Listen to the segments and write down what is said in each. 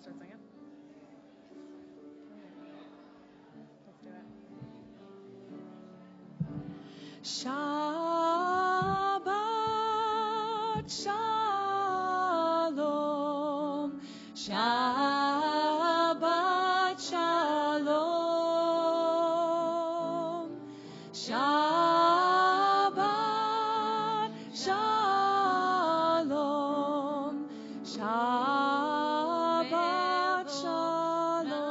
start singing? Let's do it. Shabbat Shalom. Shabbat Shalom. Shabbat Shalom. Shabbat Shalom.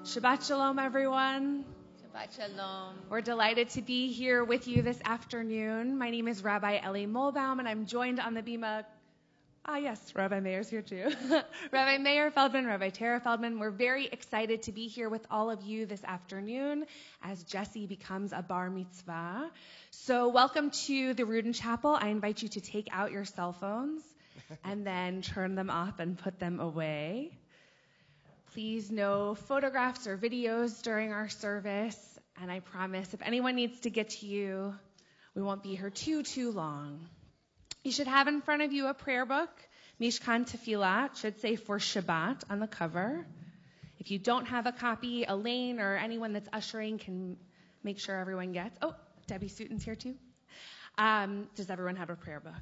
Shabbat Shalom, everyone. Shabbat Shalom. We're delighted to be here with you this afternoon. My name is Rabbi Ellie Molbaum, and I'm joined on the bima. Yes, Rabbi Meir's here too. Rabbi Meir Feldman, Rabbi Tara Feldman. We're very excited to be here with all of you this afternoon as Jesse becomes a bar mitzvah. So welcome to the Rudin Chapel. I invite you to take out your cell phones and then turn them off and put them away. Please, no photographs or videos during our service. And I promise if anyone needs to get to you, we won't be here too long. You should have in front of you a prayer book, Mishkan Tefillah. It should say for Shabbat on the cover. If you don't have a copy, Elaine or anyone that's ushering can make sure everyone gets. Oh, Debbie Sutin's here too. Does everyone have a prayer book?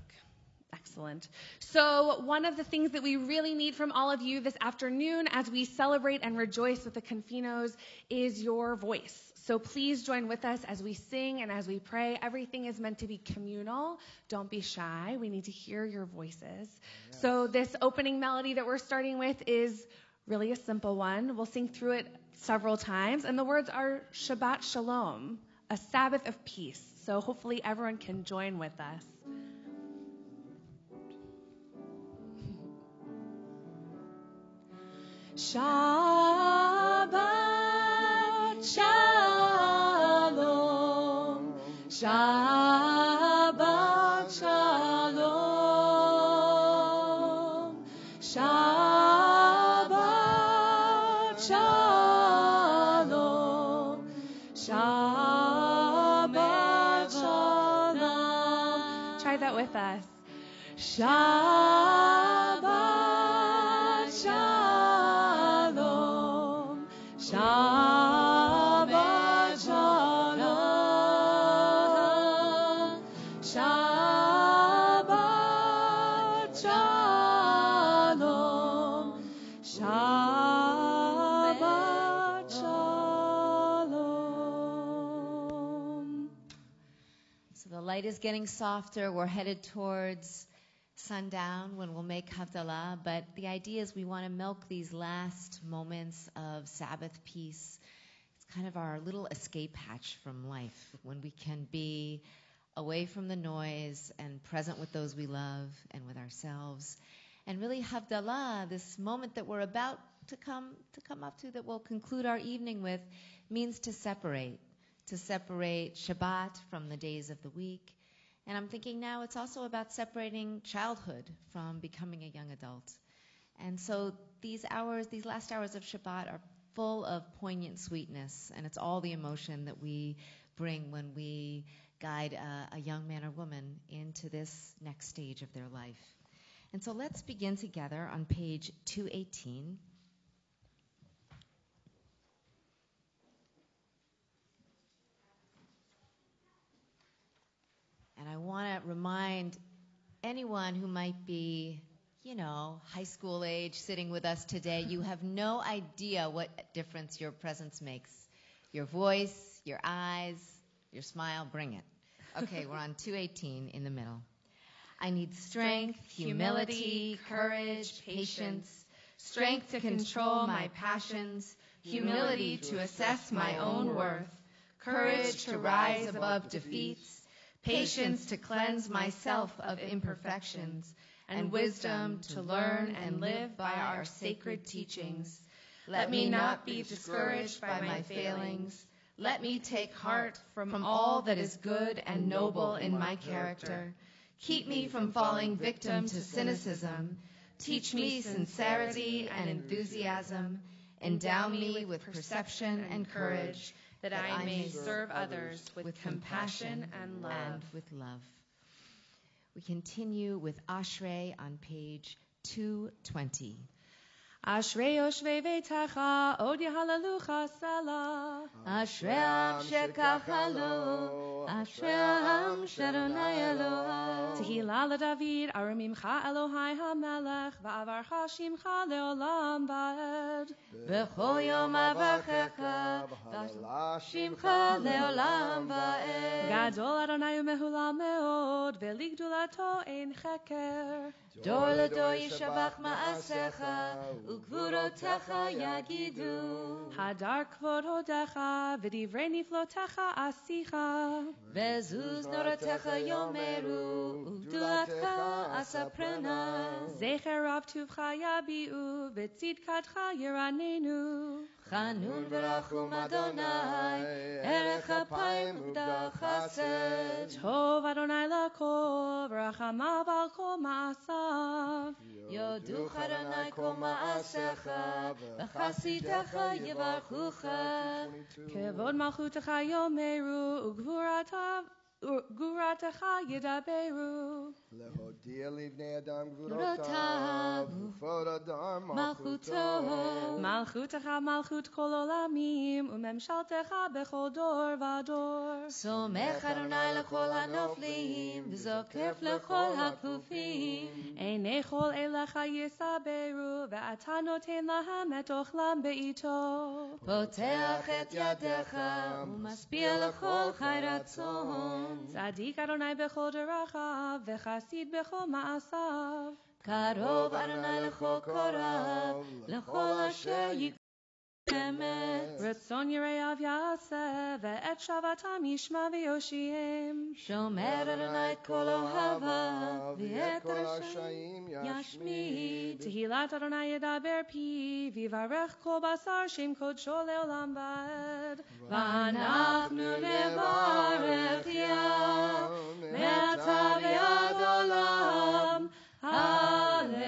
Excellent. So one of the things that we really need from all of you this afternoon as we celebrate and rejoice with the Confinos is your voice. So please join with us as we sing and as we pray. Everything is meant to be communal. Don't be shy. We need to hear your voices. Yes. So this opening melody that we're starting with is really a simple one. We'll sing through it several times. And the words are Shabbat Shalom, a Sabbath of peace. So hopefully everyone can join with us. Shabbat Shalom, Shabbat Shalom, Shabbat Shalom, Shabbat Shalom. Try that with us. Shabbat Shalom, Shabbat Shalom, Shabbat Shalom, Shabbat Shalom. So the light is getting softer. We're headed towards sundown when we'll make Havdalah, but the idea is we want to milk these last moments of Sabbath peace. It's kind of our little escape hatch from life when we can be away from the noise and present with those we love and with ourselves. And really Havdalah, this moment that we're about to come up to, that we'll conclude our evening with, means to separate Shabbat from the days of the week. And I'm thinking now it's also about separating childhood from becoming a young adult. And so these last hours of Shabbat are full of poignant sweetness, and it's all the emotion that we bring when we guide a young man or woman into this next stage of their life. And so let's begin together on page 218. And I want to remind anyone who might be, high school age sitting with us today, you have no idea what difference your presence makes. Your voice, your eyes, your smile, bring it. Okay, we're on 218 in the middle. I need strength, humility, courage, patience, strength to control my passions, humility to assess my own worth, courage to rise above defeats, patience to cleanse myself of imperfections, and wisdom to learn and live by our sacred teachings. Let me not be discouraged by my failings. Let me take heart from all that is good and noble in my character. Keep me from falling victim to cynicism. Teach me sincerity and enthusiasm. Endow me with perception and courage, that I may serve others with compassion and love. We continue with Ashrei on page 2:20. Ashrei yoshvei veitecha, od yahalalucha sela. Ashrei am shekach lo, Ashrei am sh'Adonai Elohai. Tehillah LaDavid, aramimcha Elohai hamelech, va'avarcha shimcha leolam va'ed. B'chol yom avarchecha, shimcha leolam va'ed. Gadol Adonai u'mehulam meod, ve'ligdulato ein cheker. Dor ledor yishabach ma'asecha, u'gvurotecha yagidu. Hadar kvod hodecha, v'divrei niflotecha asicha. Vezuz norotecha yomeru, u'gdulatcha asaprena. Zecher rav tuvcha yabi'u, v'tzidkatcha yiranenu. Chanun v'rachum Adonai, erech apayim ugdal chesed. Tov Adonai lakol, v'rachamav al kol ma'asav. Yoduch Adonai kol ma'asecha, v'chasidecha yivarchucha. Kevod malchutecha yomeru, ugvuratecha yidaberu. להודיע לבני אדם גבורותיו, גבורותיו, וכבוד אדם מלכותו. Malchutecha malchut kol olamim, umemshaltecha bechol dor vador. סומך אדוני לכל הנופלים, וזוקף לכל הכפופים. Einei chol elecha yisaberu, ve'ata noten lahem et ochlam be'ito. פותח את ידיך, ומשפיע לכל חי רצון. Tzadik Adonai bechol derachav, ve'chasid bechol ma'asav. קרוב אדוני לכל קורב, לכל אשר יקרב אמת. Ratzon yireyav yaseh, ve'et shavatam yishma v'yoshiem. שומר אדוני את כל אוהביו, ואת כל רשעים הרשעים ישמיד. Tehilat Adonai yedaber pi, vivarech kol basar shem kodsho leolam va'ed. ואנחנו נברך ים, מעתה ועד עולם. Hallelujah.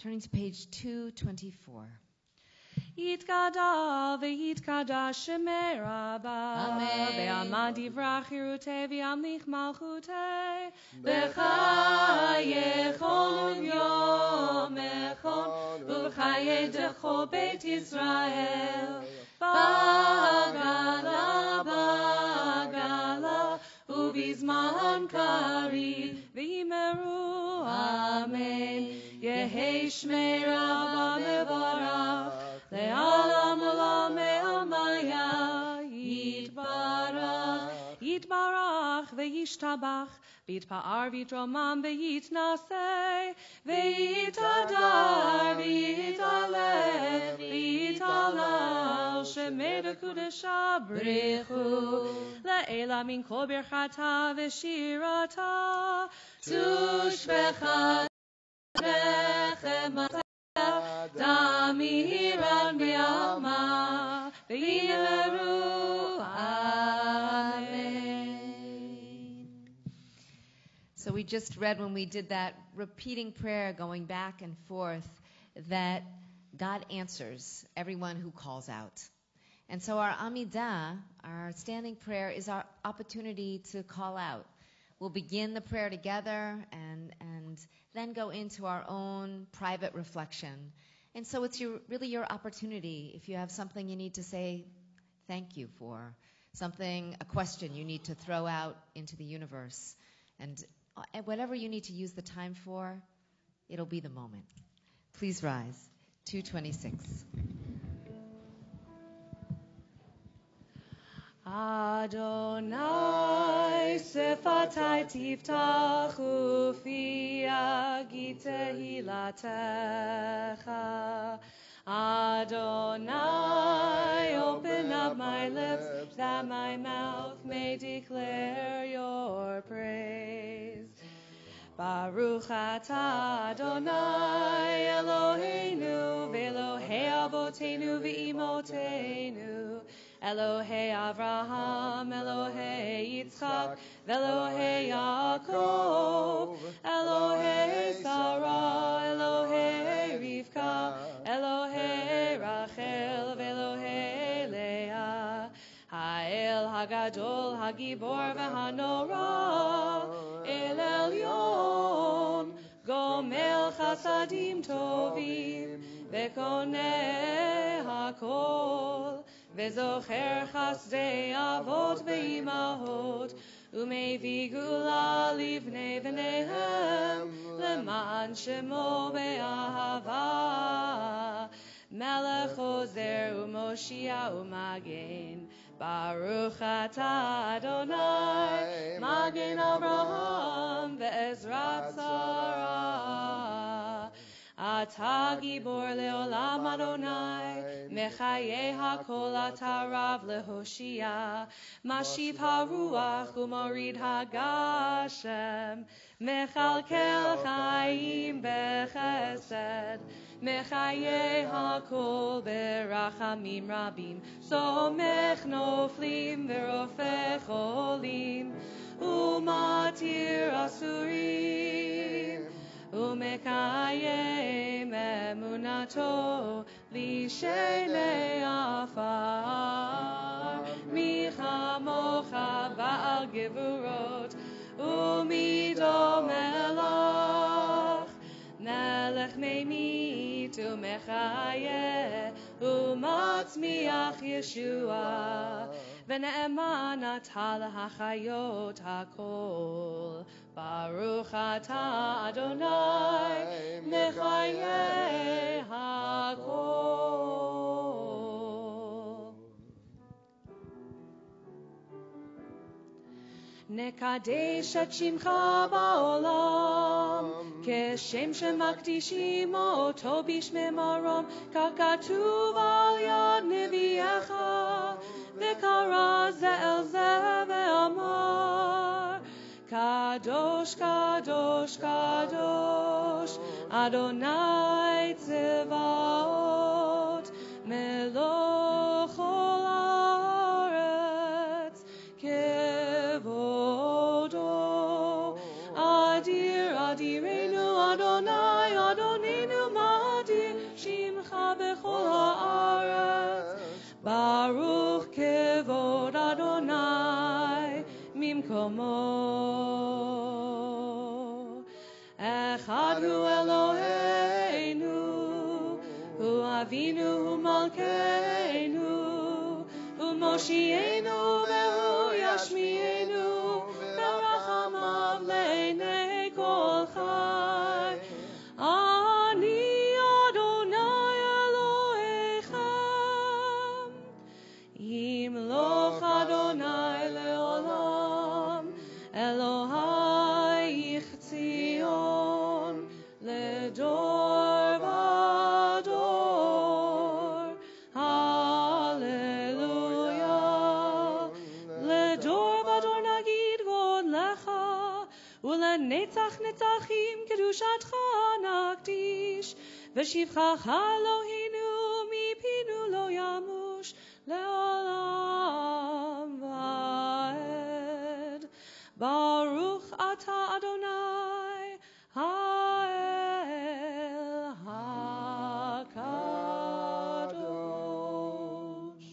Turning to page 224. Yitkada ve'yitkada shemei rabba. Amen. Ve'amad divrach hirute ve'amlich malchute. בחייכון יומכון, ובחיי דכל בית ישראל. בגלה, בגלה, ובזמן קריב, ויאמרו אמן. יהי שמי רבה מבורך, לעולם עולם מעלמיה, יתברך. Yitbarach ve'yishtabach, v'yitpa'ar v'yitromam ve'yitnaseh, ve'yitadar v'yitaleh, v'yitalal shemei v'kudesha brichu, le'ela min kol birchata v'shirata, tushbecha rechem damiran v'yama, v'yimeru So we just read when we did that repeating prayer going back and forth that God answers everyone who calls out. And so our Amidah, our standing prayer, is our opportunity to call out. We'll begin the prayer together and then go into our own private reflection. And so it's really your opportunity. If you have something you need to say thank you for, a question you need to throw out into the universe, and whatever you need to use the time for, it'll be the moment. Please rise. 226. Adonai sefatai tiftach ufi agid tehilatecha. Adonai, open up my lips that my mouth may declare your praise. Baruch atah Adonai Eloheinu ve'Elohei avotenu ve'imotenu, Elohei Avraham, Elohei Yitzchak, ve'Elohei Yaakov, Elohei Sarah, Elohei Rivka, Elohei Rachel, ve'Elohei Leah, Ha'el Hagadol, Hagibor ve'Hanora, חסדים טובים וקונה הכל וזוכר חסדי אבות ואימהות ומביא גאולה לבני בניהם למען שמו באהבה מלך עוזר ומושיע ומגן ברוך אתה אדוני מגן אברהם ועזרת שרה אתה גיבור לעולם אדוני מחיי הכל אתה רב להושיע משיב הרוח ומוריד הגשם מכלכל חיים בחסד מחיי הכל ברחמים רבים סומך נופלים ורופא חולים ומתיר אסורים ומקיים אמונתו לשני עפר מי כמוך בעל גבורות ומידו מלך ממית ומחיה ומצמיח ישועה ונאמן אתה להחיות הכל ברוך אתה אדוני מחיי הכל נקדש את שמך בעולם כשם שמקדישים אותו בשמי מרום ככתוב על יד נביאך וקרא זה אל זה ואמר קדוש קדוש קדוש אדוני צבאות מלוך כל הארץ כבודו אדיר אדירנו אדוני אדוננו מאדיר שמך בכל הארץ ברוך כבוד אדוני ממקומו אחד הוא אלוהינו הוא אבינו הוא מלכנו הוא מושיענו והוא ישמיענו ברחמיו לעיני כל חי אני אדוני אלוהיכם ימלוך אדוני לעולם אלוהיך ציון לדור ודור הללויה לדור ודור נגיד גודלך ולנצח נצחים קדושתך נקדיש ושבחך אלוהינו מפינו לא ימוש לעולם ועד ברוך אתה אדוני האל הקדוש.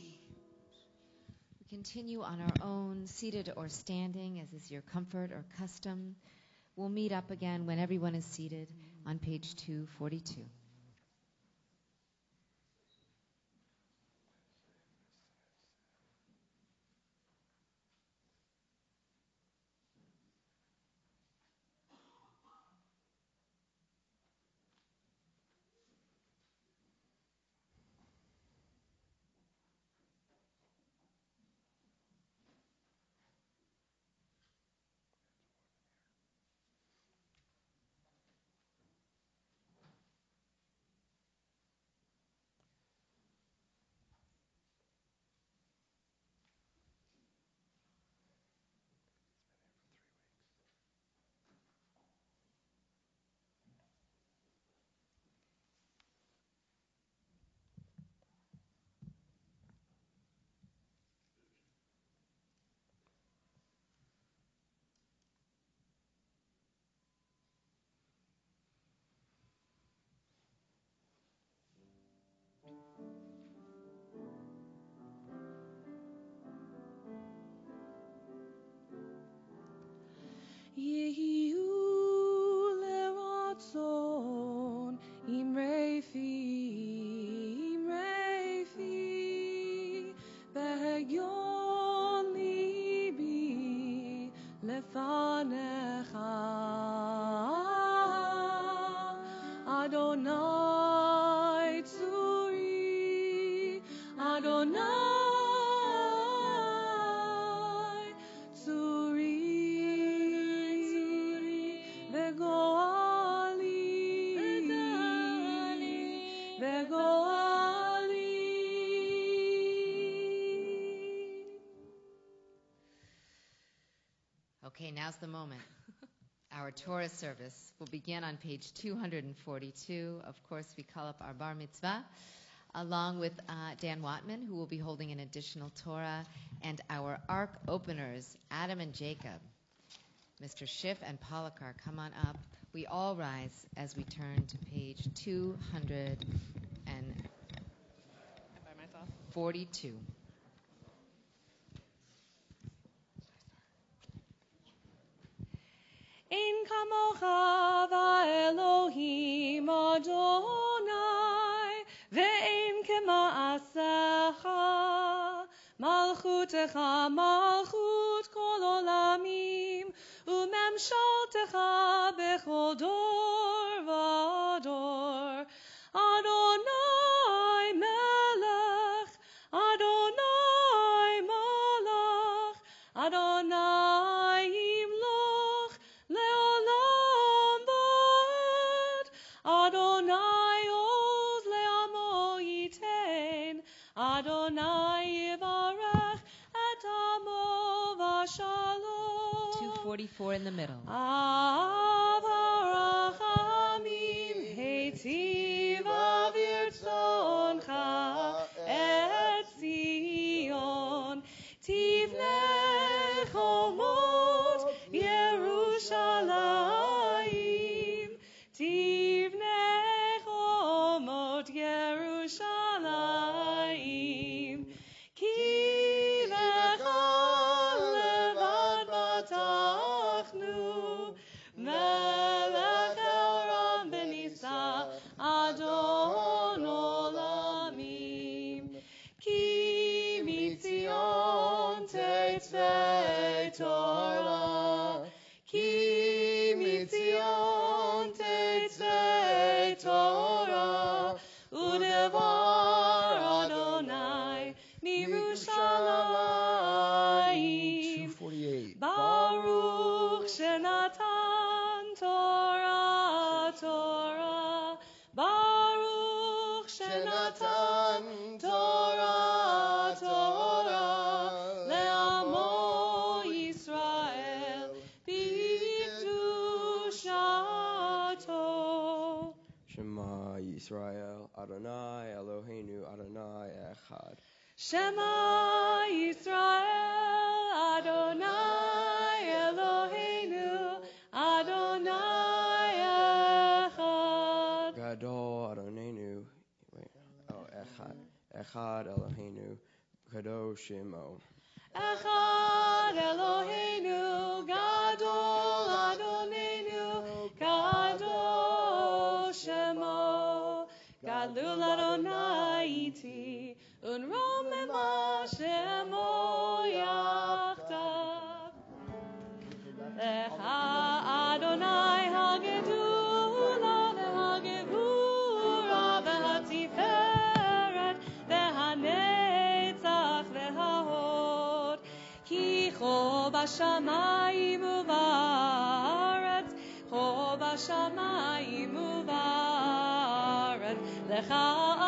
We continue on our own, seated or standing, as is your comfort or custom. We'll meet up again when everyone is seated on page 242. Adonai Tzuri, Adonai Tzuri, Vegoali, Vegoali. Okay, now's the moment. Our Torah service will begin on page 242. Of course, we call up our bar mitzvah, along with Dan Watman, who will be holding an additional Torah, and our ark openers, Adam and Jacob. Mr. Schiff and Polakar, come on up. We all rise as we turn to page 242. Ein kamocha va'Elohim Adonai, ve'ein kema'asecha, malchutecha malchut kol olamim, u'memshaltecha bechol dor v'ador. Adonai melech, Adonai malach, Adonai imloch, Leolam va'ed, Adonai oz le'amo yitain, Adonai yivarech et amo v'shalom. 244 in the middle. Avarachamim heitiv avirtzoncha et Zion, tivnei chomot Yerushalayim, tivnei chomot Yerushalayim, ki lecha levad batachnu, melech Elram benisa Adon olamim, ki mitzion teitzei Torah, ki mitzion teitzei Torah, udevar Adonai mirushalayim. 248. Baruch Shenatan Torah, Torah. Baruch Shenatan Torah, Torah. Le'amo Yisrael b'kedushato. Shema Yisrael, Adonai Eloheinu, Adonai Echad. Shema Yisrael, Adonai Eloheinu, Adonai Echad. Gadol Adonenu, Echad Eloheinu, Kadosh Shemo. Echad Eloheinu, Gadol Adonenu, Kadosh Shemo. Gadol Adonai iti, Unromema Shemo yachtav. Lecha Adonai hagedula v'hagevura v'hatiferet v'hanetzach v'hahod. Ki cho b'shamayim u'va'aretz, cho b'shamayim u'va'aretz. Lecha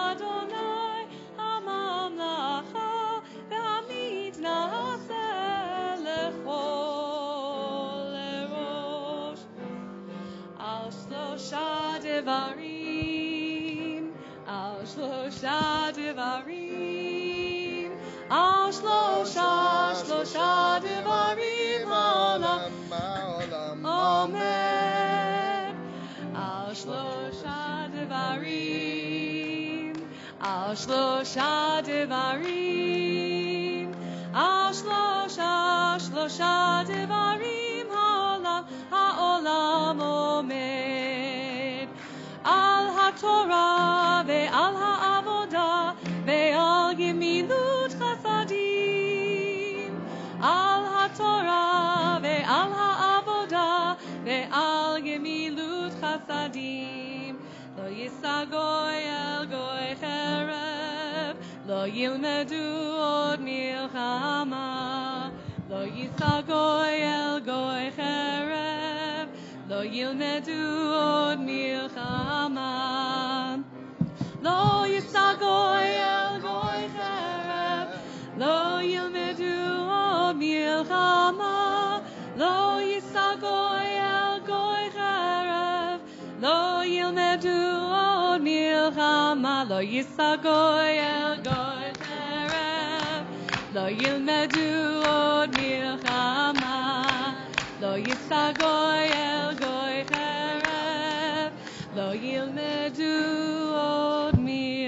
Adonai hamamlacha v'hamid na'aseh lechol erosh. Al shlosha devarim, al shlosha devarim, al shlosha devarim olam. Amen. Al shlosha devarim, al shlosha devarim, al shlosha devarim ha'olam omed. Al ha'torah ve'al ha'avodah ve'al gemilut chasadim. Al ha'torah ve'al ha'avodah ve'al gemilut chasadim. lo yisagoy el goy cherev, lo yilmedu od milchama, lo yisagoy el goy cherev, lo yilmedu od milchama. Lo yisagoy el goy cherev, lo yilmedu od milchama, lo yisagoy el goy cherev, lo yilmedu od milchama, lo yisagoy el goy cherev, lo yilmedu od milchama, lo yisagoy el goy cherev, lo yilmedu od milchama.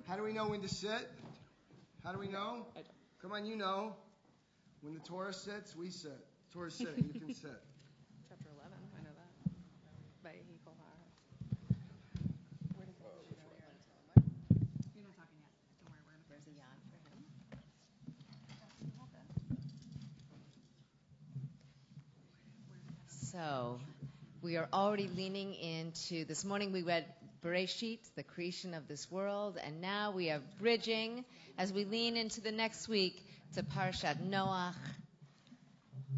How do we know when to sit? How do we know? Come on, you know. When the Torah sits, we sit. Torah's sitting, you can sit. Chapter 11, I know that. By Equal Power. Where does that You're not talking yet. Don't worry, we're going to There's a yawn for him. So, we are already leaning into, this morning we read Bereshit, the creation of this world, and now we are bridging, as we lean into the next week, to Parshat Noach,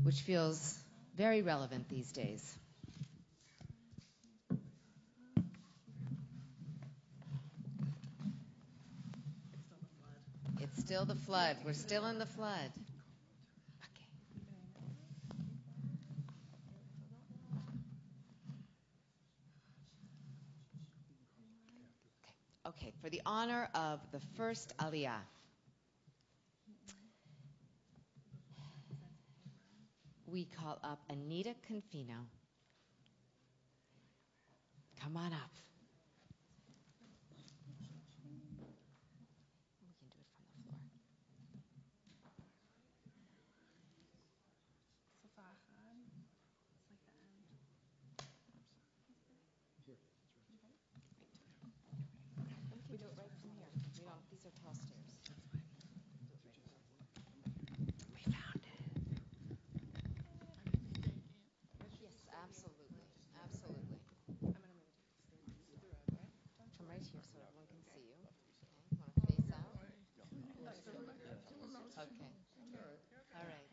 which feels very relevant these days. It's still the flood. We're still in the flood. Okay, for the honor of the first Aliyah, we call up Anita Confino. Come on up. We can do it from the floor. We do it right from here. We don't, these are tall stairs. We found it. Yes, absolutely. Absolutely. Come right here so everyone can see you. Okay, want to face out? Okay. All right.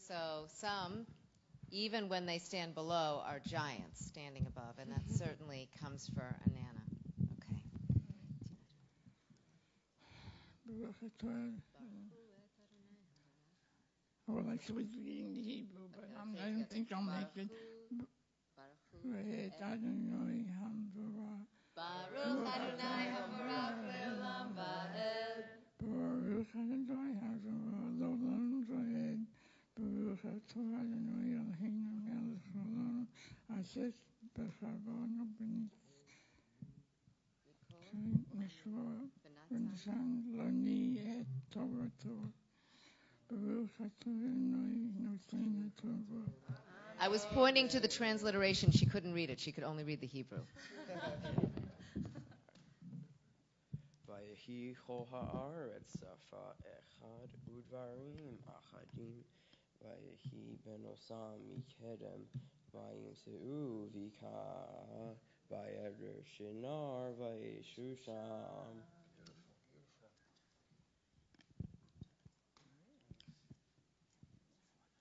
So some, even when they stand below, are giants standing above, and that certainly comes for Anana. Okay. Well, I was reading the Hebrew, but I don't think I'll make it. Baruch Adonai Hamdorah. Baruch Adonai Habarach Le'olam Va'ed. Baruch Adonai Hamdorah L'olam Va'ed. Baruch Atah Adonai Eloheinu Melech Haolam Asher b'chavono b'nitzvah v'natan lani et Torato. Baruch Atah Adonai Noten HaTorah. I was pointing to the transliteration. She couldn't read it. She could only read the Hebrew. Vayehi chol haaretz safa echad udvarim achadim. Vayehi benosam mikedem vayimseu vika vayeder shinar vayeshu sham.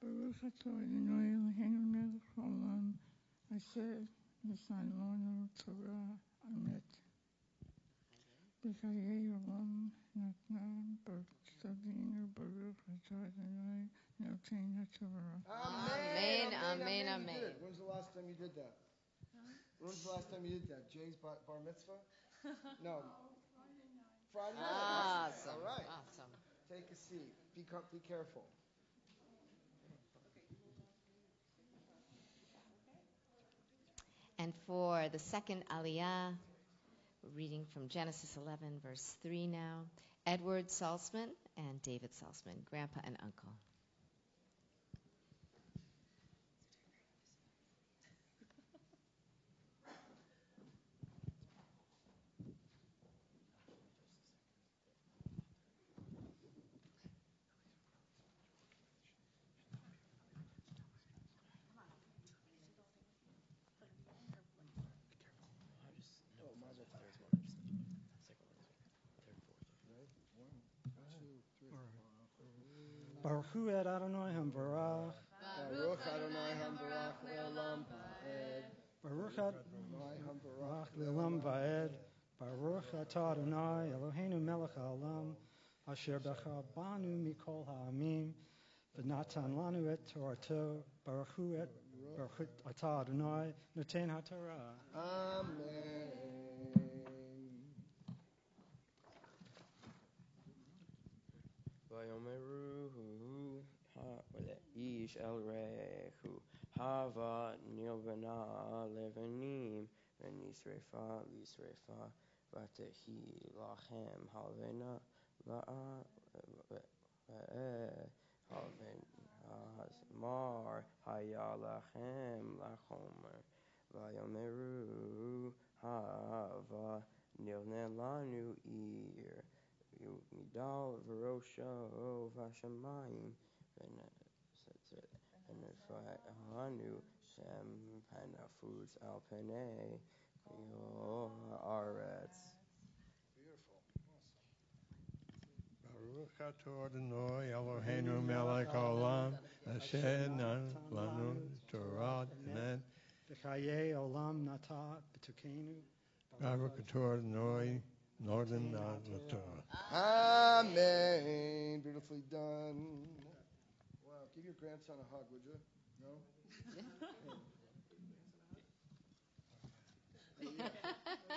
Baruch Atah Adonai Eloheinu Melech Haolam Asher Nisan Torah Amet. B'chayei Olam Natnan B'tzadinu Baruch Atah Adonai Noten HaTorah. Amen, amen, amen. When's the last time you did that? When's the last time you did that? Jay's bar mitzvah? No. Friday night. Awesome. All right. Awesome. Take a seat. Be careful. And for the second Aliyah, we're reading from Genesis 11, verse 3 now. Edward Salzman and David Salzman, grandpa and uncle. Baruch Hu et Adonai Hamvarach. Baruch Adonai Hamvarach Le'olam Va'ed. Baruch Adonai Hamvarach Le'olam Va'ed. Baruch atah Adonai Eloheinu melech haolam asher bechar banu mikol ha'amim v'natan lanu et Torato. Baruch Hu et Baruch atah Adonai noten haTorah. Amen. Vayomeru ish el rehu hava nilvana levanim v'nisrefa lisrefa v'tehi lachem halvena halven mar haya lachem lachomer vayomeru hava nilnelanu ir Midal Verosho Vashamayim Benefahanu Shem Panafuz Alpene Yo Aretz. Beautiful. Baruch atah Adonai Eloheinu melech haolam asher natan lanu Torah. Amen. V'chaye olam nata b'tukenu. Baruch atah Adonai northern Torah. Amen. Beautifully done. Wow. Give your grandson a hug, would you? No?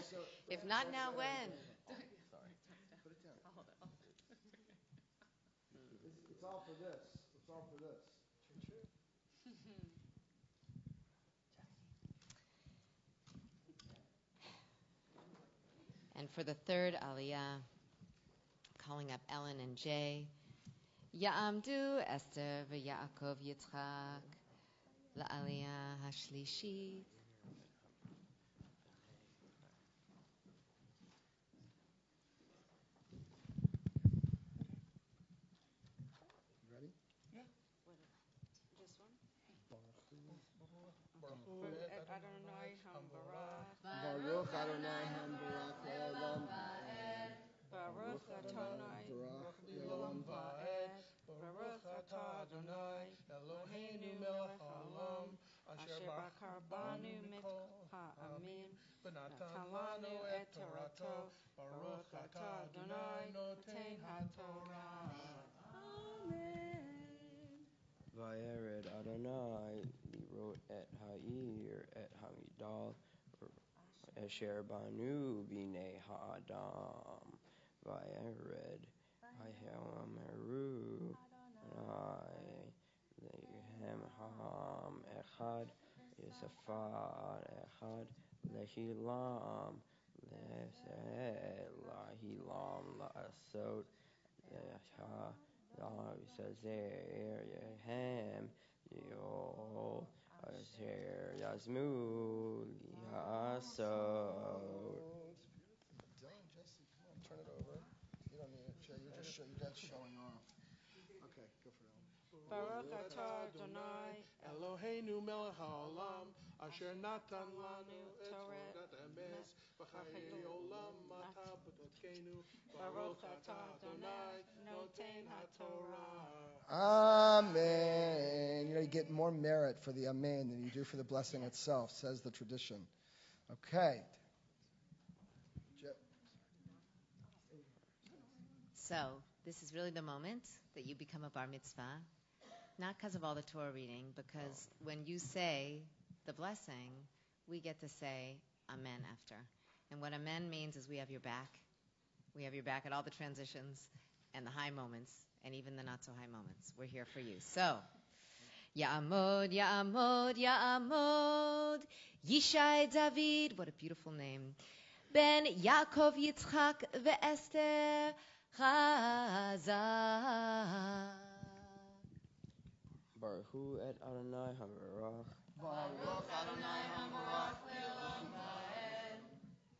So, If not now, when? put it down. It's all for this. It's all for this. And for the third aliyah, calling up Ellen and Jay, Ya'amdu Esther v'Yaakov Yitzchak la'aliyah hashlishit. Ready? This one? Adonai Hambarach. Baruch Adonai Hambarach Le'olam Va'ed. Baruch Adonai Le'olam Va'ed. Baruch atah Adonai Eloheinu melech haolam asher bachar banu mikol ha'amim v'natan lanu et Torato. Baruch atah Adonai noten haTorah. Vayered Adonai Lirot et Ha'ir et Hamidal Asher Banu B'nei Ha'adam Vayered Vayomeru Adonai Lehem Ham Echad Yisafat Echad Lehilam Lahilam La'asot Sazer Yehem Yol Asher Yazmu Liasot. It's beautiful. Done, Jesse. Come on, turn it over. You don't need it. You're just that's showing off. Okay, go for it. Baruch atah Adonai Eloheinu melech haolam asher natan lanu et Torah emes v'chayei olam mata b'tokenu. Baruch atah Adonai noten haTorah. Amen. You know, you get more merit for the amen than you do for the blessing itself, says the tradition. Okay. So, this is really the moment that you become a bar mitzvah. Not because of all the Torah reading, because when you say the blessing, we get to say amen after. And what amen means is we have your back. We have your back at all the transitions and the high moments and even the not so high moments. We're here for you. So, Ya'amod, Ya'amod, Ya'amod, Yishai David, what a beautiful name. Ben Yaakov Yitzchak ve'Esther Chazak. Baruch Hu et Adonai Hambarach. Baruch Adonai Hambarach Le'olam Va'ed.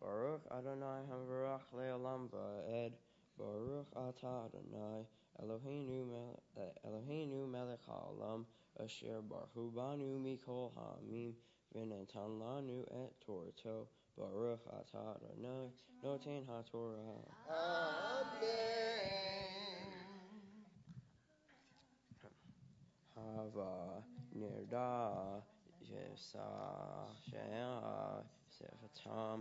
Baruch Adonai Hambarach Le'olam Va'ed. Baruch atah Adonai Eloheinu melech haolam asher baruch banu mikol ha'amim v'natan lanu et Torato. Baruch atah Adonai noten haTorah. Amen. Hava Nirda Yesa Shea Sefatam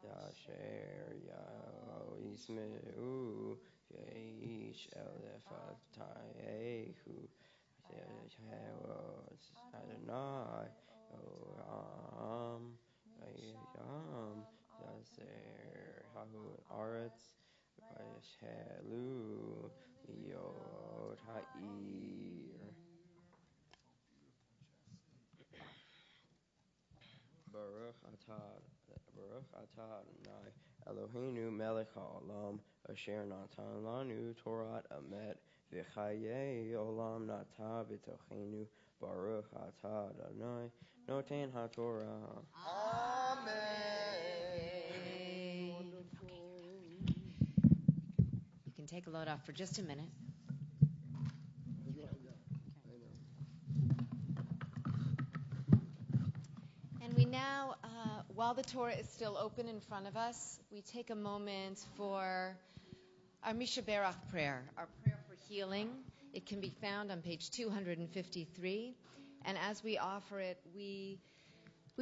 Dasher Yao Ismeu Yaish Elefatayehu Adonai Oam Ayam Yaser Hahu Aretz Vashelu Yod Ha'ir Baruch atah Adonai Eloheinu melech haolam asher natan lanu Torat emet v'chayei olam nata b'tochenu Baruch atah Adonai noten haTorah. Amen. Okay. You can take a load off for just a minute. And we now, while the Torah is still open in front of us, we take a moment for our Misha Berach prayer, our prayer for healing. It can be found on page 253. And as we offer it, we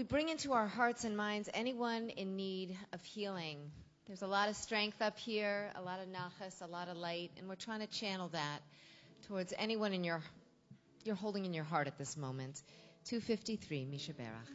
bring into our hearts and minds anyone in need of healing. There's a lot of strength up here, a lot of nachas, a lot of light, and we're trying to channel that towards anyone you're holding in your heart at this moment. 253, Misha Berach.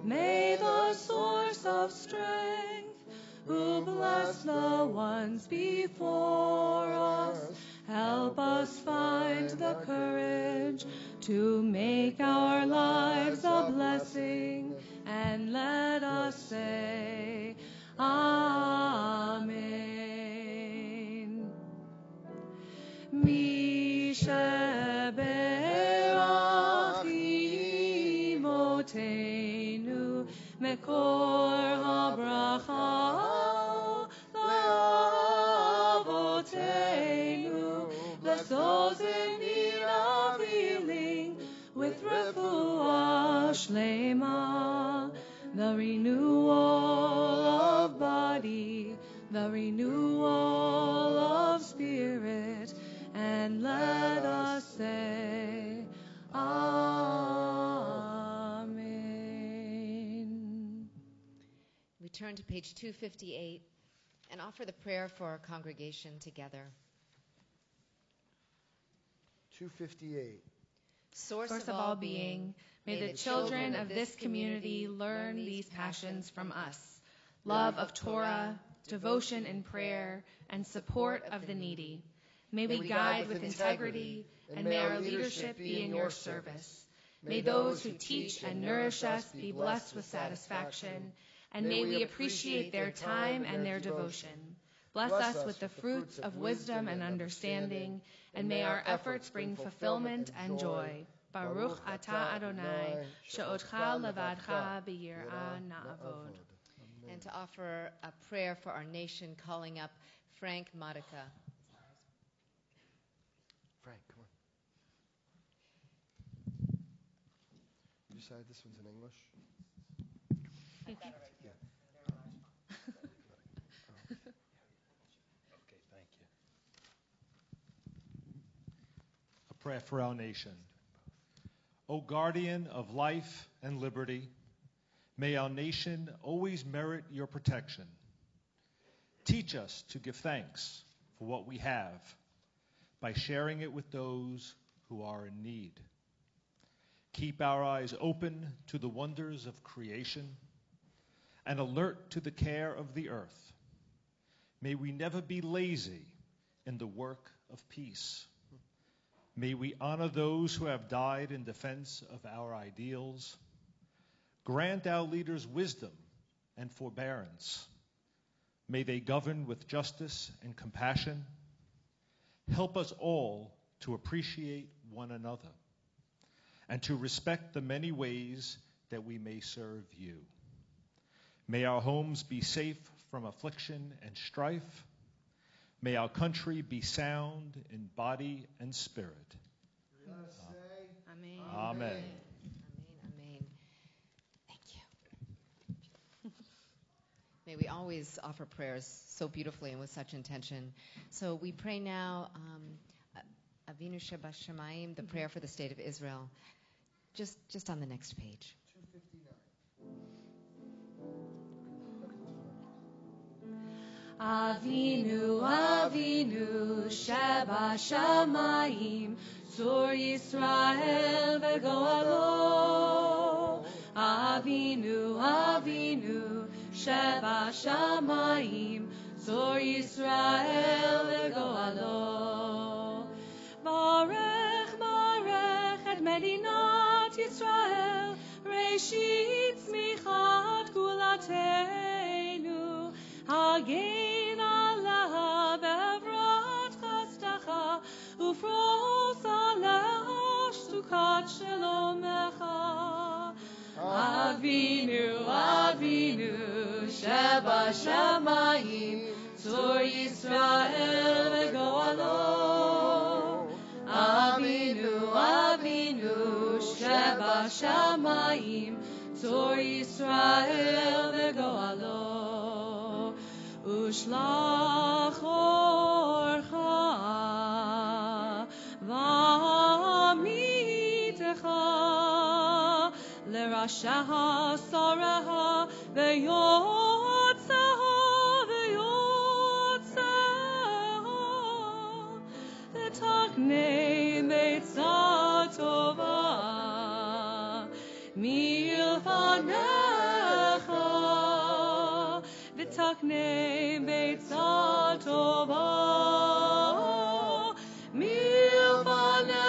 May the source of strength, who bless the ones before us, help us find the courage to make our lives a blessing, and let us say, Amen. Misheberach imotenu mekor habracha la'avotenu. Bless those in need of healing with refuah shlema, the renewal of body, the renewal of spirit, and let us say, Amen. We turn to page 258 and offer the prayer for our congregation together. 258. Source of all being, may the children of this community learn these passions from us: love of Torah, devotion in prayer, and support of the needy. May we guide with integrity, and may our leadership be in your service. May those who teach and nourish us be blessed with satisfaction, and may we appreciate their time and their devotion. Bless us with the fruits of wisdom and understanding, and may our efforts bring fulfillment and joy. Baruch atah Adonai, she'odcha levadcha b'yirah na'avod. And to offer a prayer for our nation, calling up Frank Modica. Frank, come on. You decided this one's in English? I've got it right here. Okay, thank you. A prayer for our nation. O guardian of life and liberty, may our nation always merit your protection. Teach us to give thanks for what we have by sharing it with those who are in need. Keep our eyes open to the wonders of creation and alert to the care of the earth. May we never be lazy in the work of peace. May we honor those who have died in defense of our ideals. Grant our leaders wisdom and forbearance. May they govern with justice and compassion. Help us all to appreciate one another and to respect the many ways that we may serve you. May our homes be safe from affliction and strife. May our country be sound in body and spirit. Amen. Amen. Amen. Amen. Thank you. May we always offer prayers so beautifully and with such intention. So we pray now, Avinu Shebashamayim, the prayer for the state of Israel, just on the next page. 259. Avinu, Avinu, Shebashamayim, Zur Yisrael v'goalo. Avinu, Avinu, Shebashamayim, Zur Yisrael v'goalo. Barech, Barech et Medinat Yisrael, Reshit Tzmichat Gulateinu, Hagen Alaha Bevrat Chastacha, Ufros Aleha Shtukat Shalomecha. Avinu, Avinu, Shebashamayim, Zur Yisrael v'goalo. Avinu, Avinu, Shebashamayim, Zur Yisrael v'goalo. Ushlach orcha v'amitecha l'rashaha saraha v'yotzaha v'taknei metzah tova milfanecha v'taknei metzah tova milfanecha.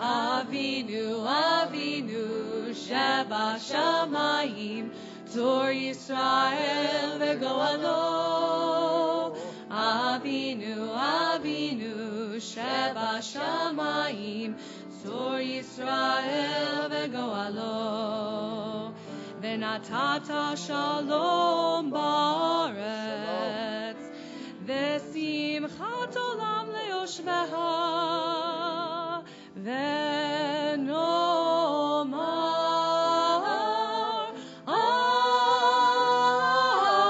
Avinu, Avinu, Shebashamayim, Zur Yisrael v'goalo. Avinu, Avinu, Shebashamayim, Zur Yisrael v'goalo. V'natata shalom ba'aretz, v'simchat olam leyoshveha, v'nomar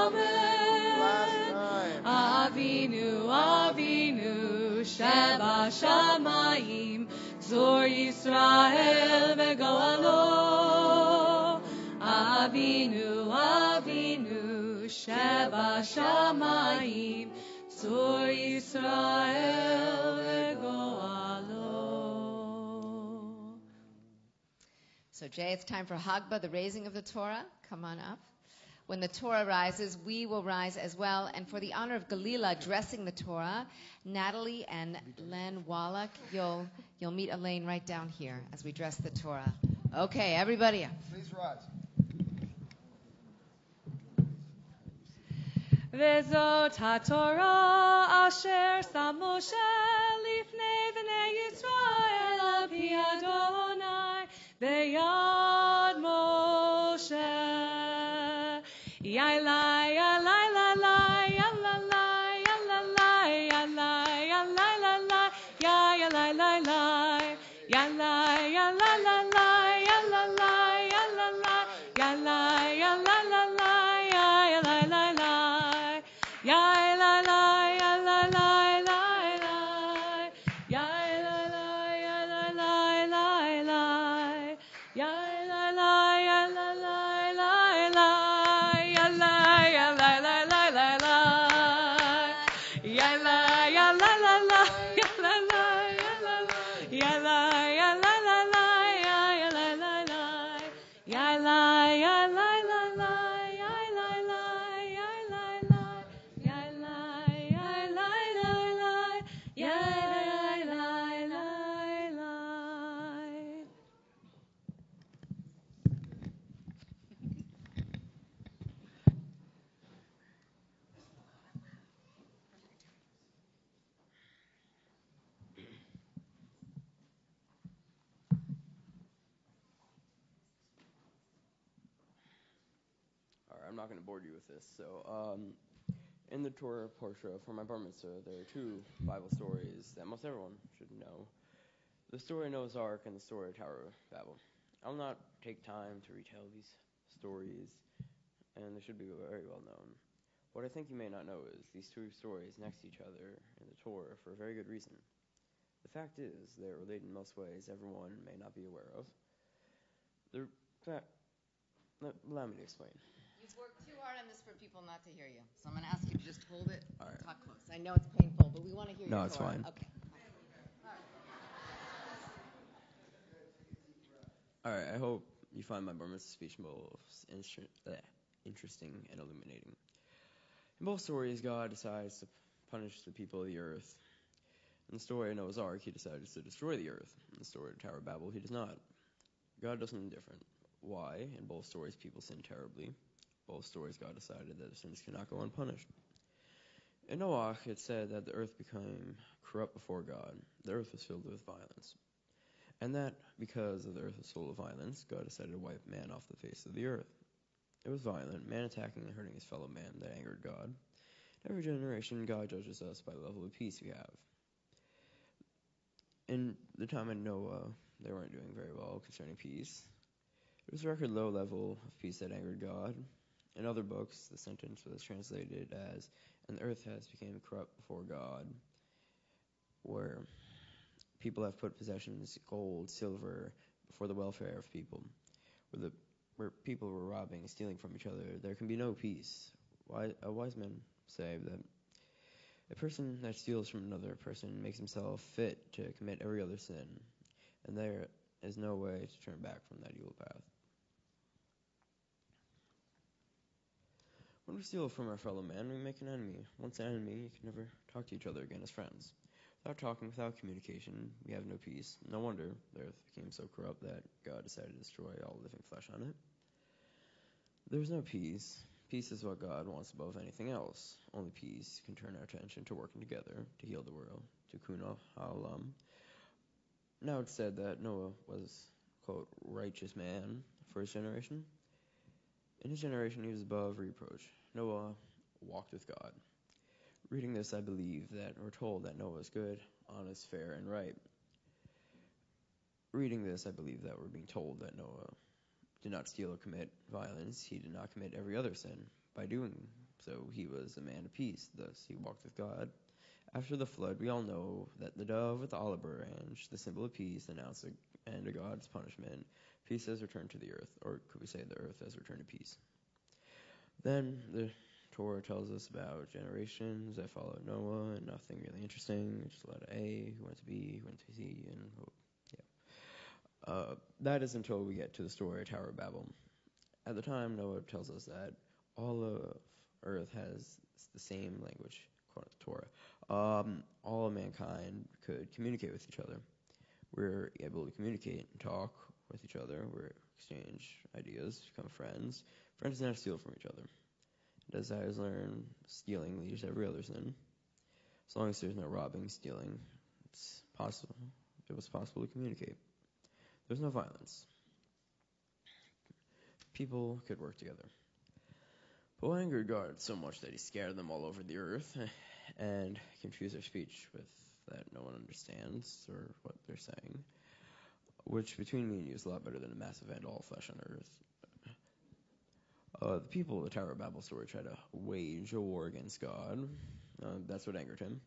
amen. Avinu, Avinu, Shebashamayim, Zur Yisrael v'goalo. Avinu, Avinu, Shebashamayim, Zur Yisrael v'goalo. So Jay, it's time for Hagba, the raising of the Torah. Come on up. When the Torah rises, we will rise as well. And for the honor of Galila dressing the Torah, Natalie and Len Wallach, you'll meet Elaine right down here as we dress the Torah. Okay, everybody up. Please rise. Vezot haTorah asher sam Moshe lifnei bnei Yisrael al pi Adonai beyad Moshe. Yalai, yalai, lalai, yalalai, yalalai, yalai, yalai, lalai, yalai, lalai, yalai, yalai, lalai, yalalai, yalalai, yalai, yalai, lalai, yalai, lalai. Yai la la ya la la la la yai la la ya la la la la yai la la ya la la la la ya la ya la I'm not going to bore you with this. So, in the Torah Portia for my bar mitzvah, there are two Bible stories that most everyone should know. The story of Noah's Ark and the story of Tower of Babel. I'll not take time to retell these stories, and they should be very well known. What I think you may not know is these two stories next to each other in the Torah for a very good reason. The fact is, they're related in most ways everyone may not be aware of. Allow me to explain. You've worked too hard on this for people not to hear you. So I'm going to ask you to just hold it. All right. Talk close. I know it's painful, but we want to hear you. No, it's fine. Okay. All right, I hope you find my bar mitzvah speech both interesting and illuminating. In both stories, God decides to punish the people of the earth. In the story of Noah's Ark, he decides to destroy the earth. In the story of Tower of Babel, he does not. God does something different. Why? In both stories, people sin terribly. Both stories, God decided that their sins cannot go unpunished. In Noah, it said that the earth became corrupt before God. The earth was filled with violence. And that, because of the earth was full of violence, God decided to wipe man off the face of the earth. It was violent, man attacking and hurting his fellow man, that angered God. Every generation, God judges us by the level of peace we have. In the time of Noah, they weren't doing very well concerning peace. It was a record low level of peace that angered God. In other books, the sentence was translated as, "And the earth has become corrupt before God," where people have put possessions, gold, silver, before the welfare of people. Where people were robbing, stealing from each other, there can be no peace. Wise men say that a person that steals from another person makes himself fit to commit every other sin, and there is no way to turn back from that evil path. When we steal from our fellow man, we make an enemy. Once an enemy, you can never talk to each other again as friends. Without talking, without communication, we have no peace. No wonder the earth became so corrupt that God decided to destroy all living flesh on it. There is no peace. Peace is what God wants above anything else. Only peace can turn our attention to working together to heal the world. Confino, Havdalah. Now it's said that Noah was, quote, righteous man for his generation. In his generation, he was above reproach. Noah walked with God. Reading this, I believe that we're told that Noah is good, honest, fair, and right. Reading this, I believe that we're being told that Noah did not steal or commit violence. He did not commit every other sin. By doing so, he was a man of peace. Thus, he walked with God. After the flood, we all know that the dove with the olive branch, the symbol of peace, announced the end of God's punishment. Peace has returned to the earth, or could we say the earth has returned to peace. Then the Torah tells us about generations that followed Noah, and nothing really interesting. Just a letter A, who went to B, who went to C, and that is until we get to the story of Tower of Babel. At the time, Noah tells us that all of earth has the same language, according to the Torah. All of mankind could communicate with each other. We're able to communicate and talk with each other. We exchange ideas, become friends. Friends never steal from each other. As I learned, stealing leads to every other sin. As long as there's no robbing, stealing, it was possible to communicate. There's no violence. People could work together. But what angered God so much that he scattered them all over the earth and confused their speech with that no one understands or what they're saying, which between me and you is a lot better than a massive end all flesh on earth. The people of the Tower of Babel story try to wage a war against God. That's what angered him.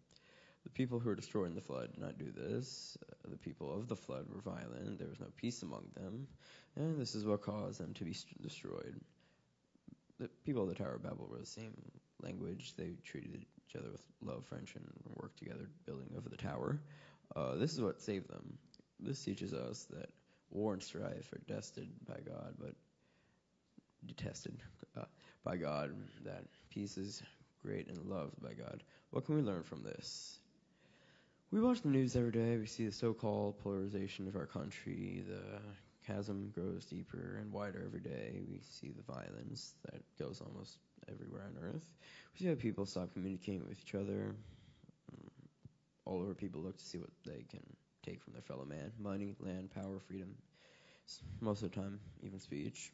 The people who were destroyed in the flood did not do this. The people of the flood were violent. There was no peace among them. And this is what caused them to be destroyed. The people of the Tower of Babel were the same language. They treated each other with love, friendship, and worked together building over the tower. This is what saved them. This teaches us that war and strife are detested by God, that peace is great and loved by God. What can we learn from this? We watch the news every day. We see the so-called polarization of our country. The chasm grows deeper and wider every day. We see the violence that goes almost everywhere on earth. We see how people stop communicating with each other. All over people look to see what they can take from their fellow man. Money, land, power, freedom. Most of the time, even speech.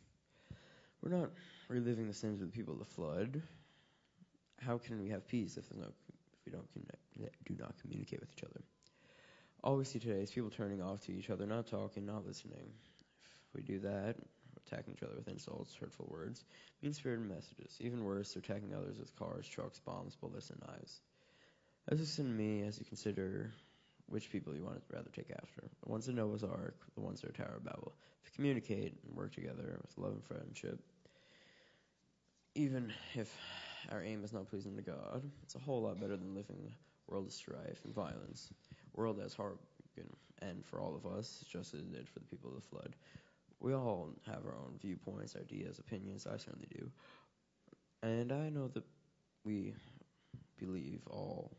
We're not reliving the sins of the people of the flood. How can we have peace if we do not communicate with each other? All we see today is people turning off to each other, not talking, not listening. If we do that, attacking each other with insults, hurtful words, mean-spirited messages. Even worse, they're attacking others with cars, trucks, bombs, bullets, and knives. As listen to me as you consider which people you want to rather take after. The ones that Noah's Ark, the ones that are Tower of Babel. If we communicate and work together with love and friendship, even if our aim is not pleasing to God, it's a whole lot better than living in a world of strife and violence. A world that's hard and for all of us, just as it did for the people of the flood. We all have our own viewpoints, ideas, opinions. I certainly do. And I know that we believe all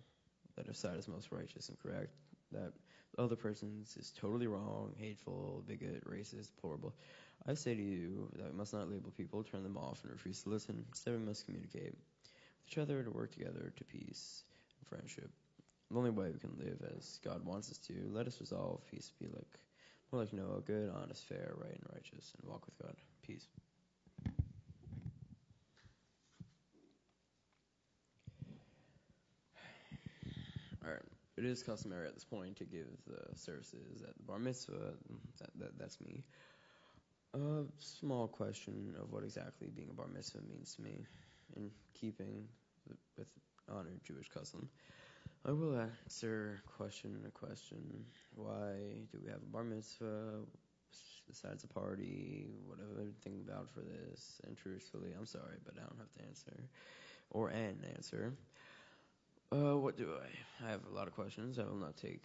that our side is most righteous and correct, that the other person's is totally wrong, hateful, bigot, racist, deplorable. I say to you that we must not label people, turn them off, and refuse to listen. Instead, we must communicate with each other to work together to peace and friendship. The only way we can live as God wants us to, let us resolve peace, be more like Noah, good, honest, fair, right, and righteous, and walk with God. Peace. All right. It is customary at this point to give the services at the bar mitzvah. That's me. A small question of what exactly being a bar mitzvah means to me, in keeping with honored Jewish custom. I will answer a question. Why do we have a bar mitzvah besides a party? What do I think about for this? And truthfully, I'm sorry, but I don't have to answer. Or an answer. What do I have a lot of questions. I will not take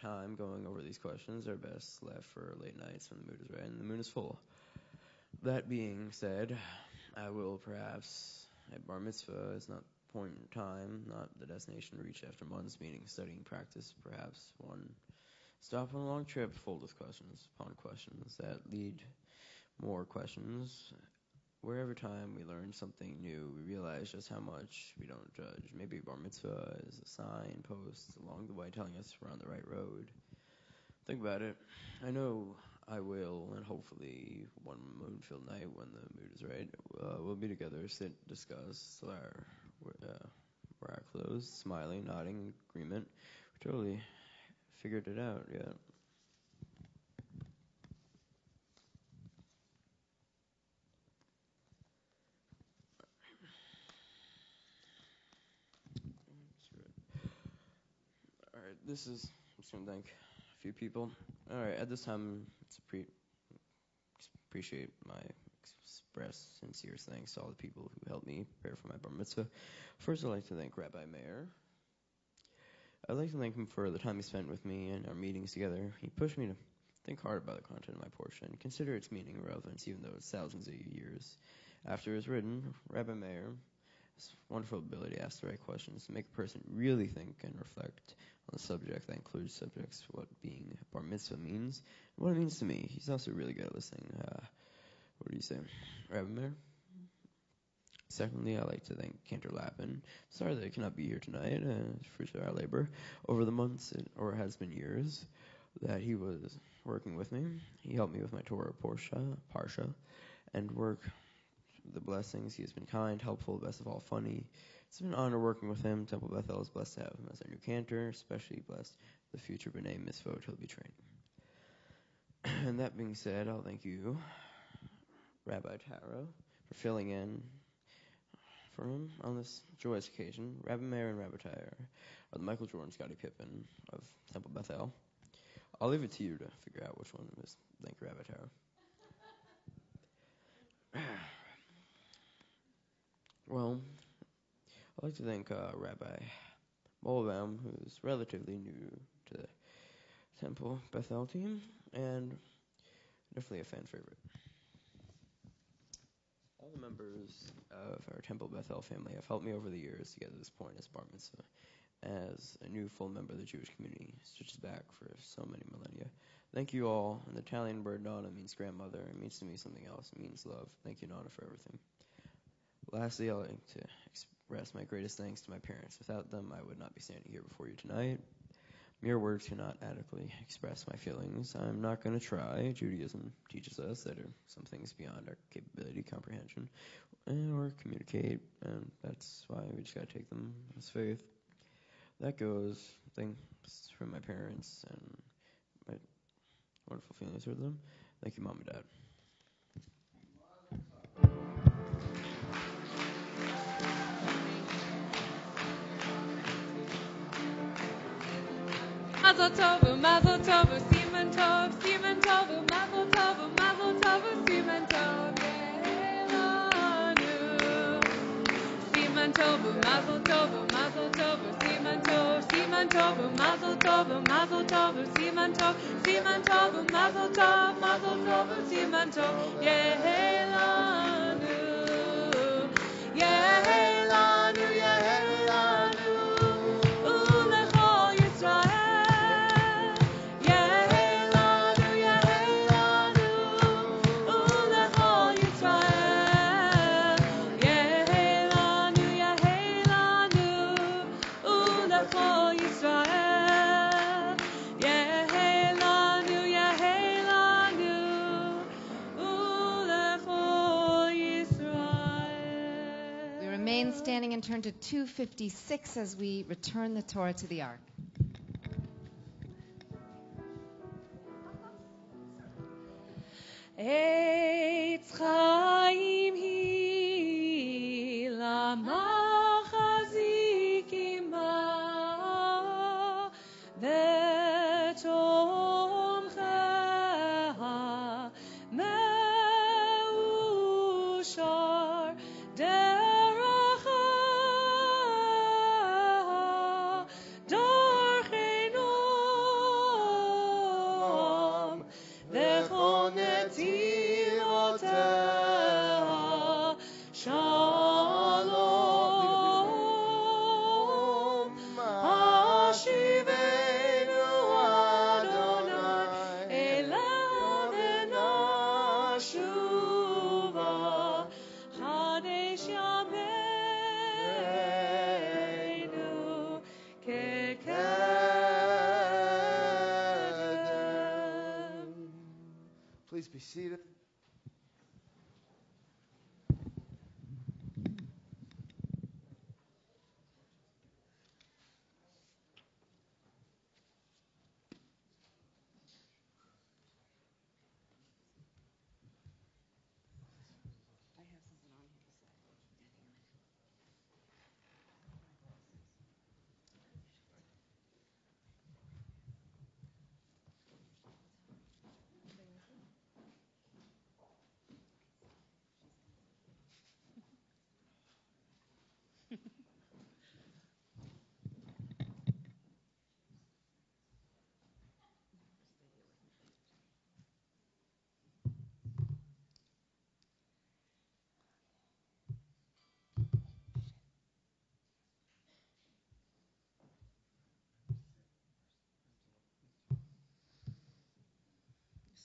time going over these questions. They're best left for late nights when the mood is right and the moon is full. That being said, I will perhaps, a bar mitzvah is not point in time, not the destination reached after months, meaning studying practice, perhaps one stop on a long trip filled with questions upon questions that lead more questions. Where every time we learn something new, we realize just how much we don't judge. Maybe bar mitzvah is a signpost along the way telling us we're on the right road. Think about it. I know I will, and hopefully one moon-filled night when the mood is right, we'll be together, sit, discuss, wear our clothes, smiling, nodding, agreement. We totally figured it out, yeah. Alright, I'm just going to thank a few people. Alright, at this time, appreciate my express sincere thanks to all the people who helped me prepare for my bar mitzvah. First, I'd like to thank Rabbi Meir. I'd like to thank him for the time he spent with me and our meetings together. He pushed me to think hard about the content of my portion, consider its meaning and relevance, even though it's thousands of years after it was written. Rabbi Meir has a wonderful ability to ask the right questions, to make a person really think and reflect on the subject. That includes subjects, what being bar mitzvah means, and what it means to me. He's also really good at listening. What do you say, Rabbi Meir? Secondly, I'd like to thank Cantor Lappin. Sorry that I cannot be here tonight. Fruits of our labor over the months, or has been years, that he was working with me. He helped me with my Torah Parsha, and work the blessings. He has been kind, helpful, best of all, funny. It's been an honor working with him. Temple Beth-El is blessed to have him as our new cantor, especially blessed the future B'nai Mitzvah he'll be training. And that being said, I'll thank you, Rabbi Tara, for filling in for him on this joyous occasion. Rabbi Meir and Rabbi Tara are the Michael Jordan, Scottie Pippen of Temple Beth-El. I'll leave it to you to figure out which one it is. Thank you, Rabbi Tara. Well, I'd like to thank Rabbi Molbaum, who's relatively new to the Temple Beth-El team, and definitely a fan favorite. All the members of our Temple Beth-El family have helped me over the years to get to this point as bar mitzvah. As a new full member of the Jewish community, stretches back for so many millennia. Thank you all. And the Italian word Nonna means grandmother. It means to me something else. It means love. Thank you, Nonna, for everything. Lastly, I'd like to express my greatest thanks to my parents. Without them, I would not be standing here before you tonight. Mere words cannot adequately express my feelings. I'm not going to try. Judaism teaches us that some things beyond our capability, comprehension, or communicate, and that's why we just got to take them as faith. That goes, thanks from my parents and my wonderful feelings for them. Thank you, Mom and Dad. Mazel tov, Siman tov, Siman tov, Mazel tov, Siman tov, Yehelanu. Siman tov, Mazel tov, Siman tov, Siman tov, Mazel tov, Siman tov, Siman tov, Mazel tov, Siman tov, Yehelanu. Yehelanu, Yehelanu. Standing and turn to 256 as we return the Torah to the Ark. Eitz chaim hi lamachazikim ba v'tomcheha meushar Please be seated.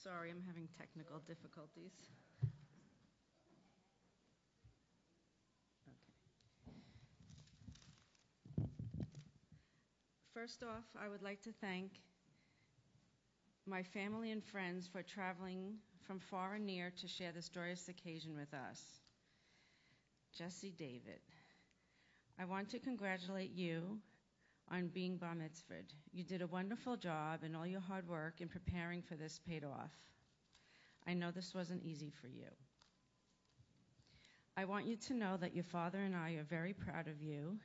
Sorry, I'm having technical difficulties. Okay. First off, I would like to thank my family and friends for traveling from far and near to share this joyous occasion with us. Jesse David, I want to congratulate you on being bar mitzvahed. You did a wonderful job, and all your hard work in preparing for this paid off. I know this wasn't easy for you. I want you to know that your father and I are very proud of you,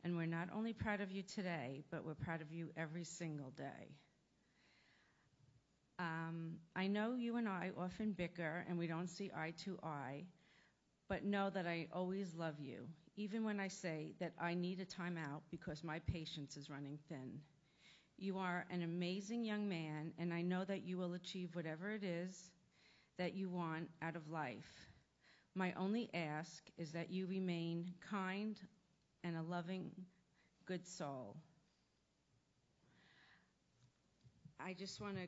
and we're not only proud of you today, but we're proud of you every single day. I know you and I often bicker and we don't see eye to eye, but know that I always love you, even when I say that I need a timeout because my patience is running thin. You are an amazing young man, and I know that you will achieve whatever it is that you want out of life. My only ask is that you remain kind and a loving, good soul. I just want to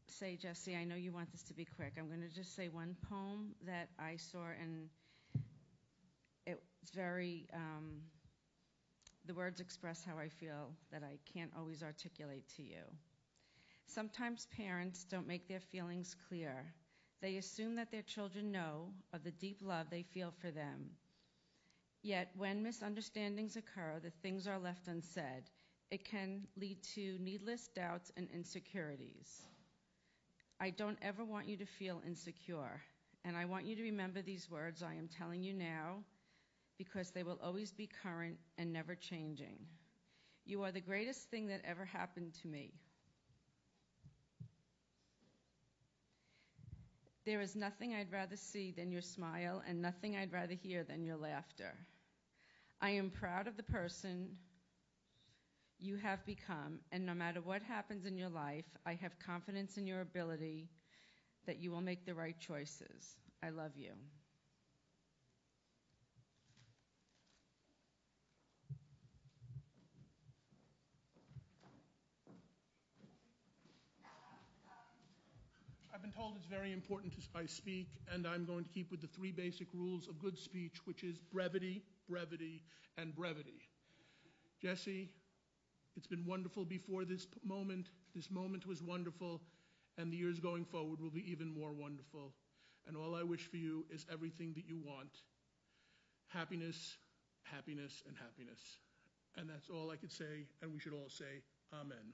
say, Jesse, I know you want this to be quick. I'm going to just say one poem that I saw, and it's very The words express how I feel that I can't always articulate to you. Sometimes parents don't make their feelings clear. They assume that their children know of the deep love they feel for them. Yet, when misunderstandings occur, the things are left unsaid. It can lead to needless doubts and insecurities. I don't ever want you to feel insecure, and I want you to remember these words I am telling you now, because they will always be current and never changing. You are the greatest thing that ever happened to me. There is nothing I'd rather see than your smile, and nothing I'd rather hear than your laughter. I am proud of the person you have become, and no matter what happens in your life, I have confidence in your ability that you will make the right choices. I love you. I've been told it's very important I speak, and I'm going to keep with the 3 basic rules of good speech, which is brevity, brevity, and brevity. Jesse, it's been wonderful before this moment. This moment was wonderful, and the years going forward will be even more wonderful. And all I wish for you is everything that you want. Happiness, happiness, and happiness. And that's all I could say, and we should all say amen.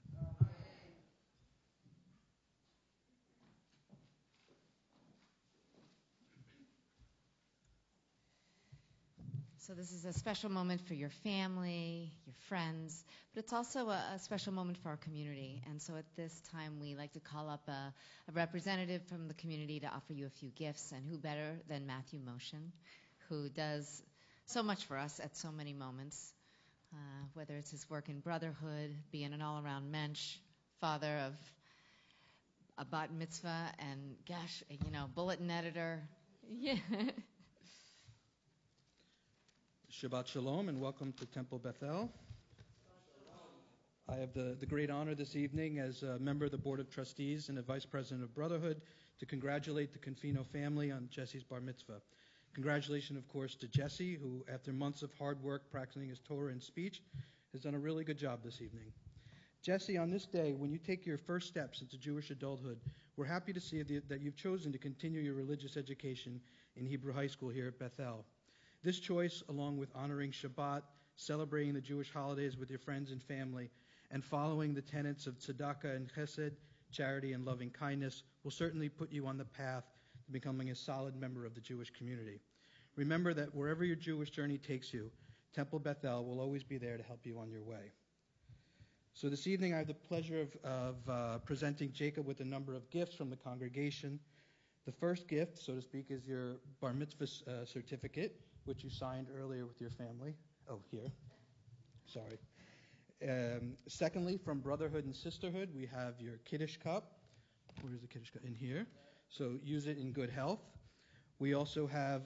So this is a special moment for your family, your friends, but it's also a special moment for our community. And so at this time, we like to call up a representative from the community to offer you a few gifts. And who better than Matthew Motion, who does so much for us at so many moments, whether it's his work in brotherhood, being an all-around mensch, father of a bat mitzvah, and bulletin editor. Yeah. Shabbat Shalom and welcome to Temple Beth-El. I have the great honor this evening as a member of the Board of Trustees and a Vice President of Brotherhood to congratulate the Confino family on Jesse's bar mitzvah. Congratulations, of course, to Jesse, who, after months of hard work practicing his Torah and speech, has done a really good job this evening. Jesse, on this day, when you take your first steps into Jewish adulthood, we're happy to see that you've chosen to continue your religious education in Hebrew High School here at Beth-El. This choice, along with honoring Shabbat, celebrating the Jewish holidays with your friends and family, and following the tenets of tzedakah and chesed, charity and loving kindness, will certainly put you on the path to becoming a solid member of the Jewish community. Remember that wherever your Jewish journey takes you, Temple Beth-El will always be there to help you on your way. So this evening I have the pleasure of presenting Jacob with a number of gifts from the congregation. The first gift, so to speak, is your bar mitzvah certificate, which you signed earlier with your family. Oh, here. Sorry. Secondly, from Brotherhood and Sisterhood, we have your Kiddush cup. Where's the Kiddush cup? In here. So use it in good health. We also have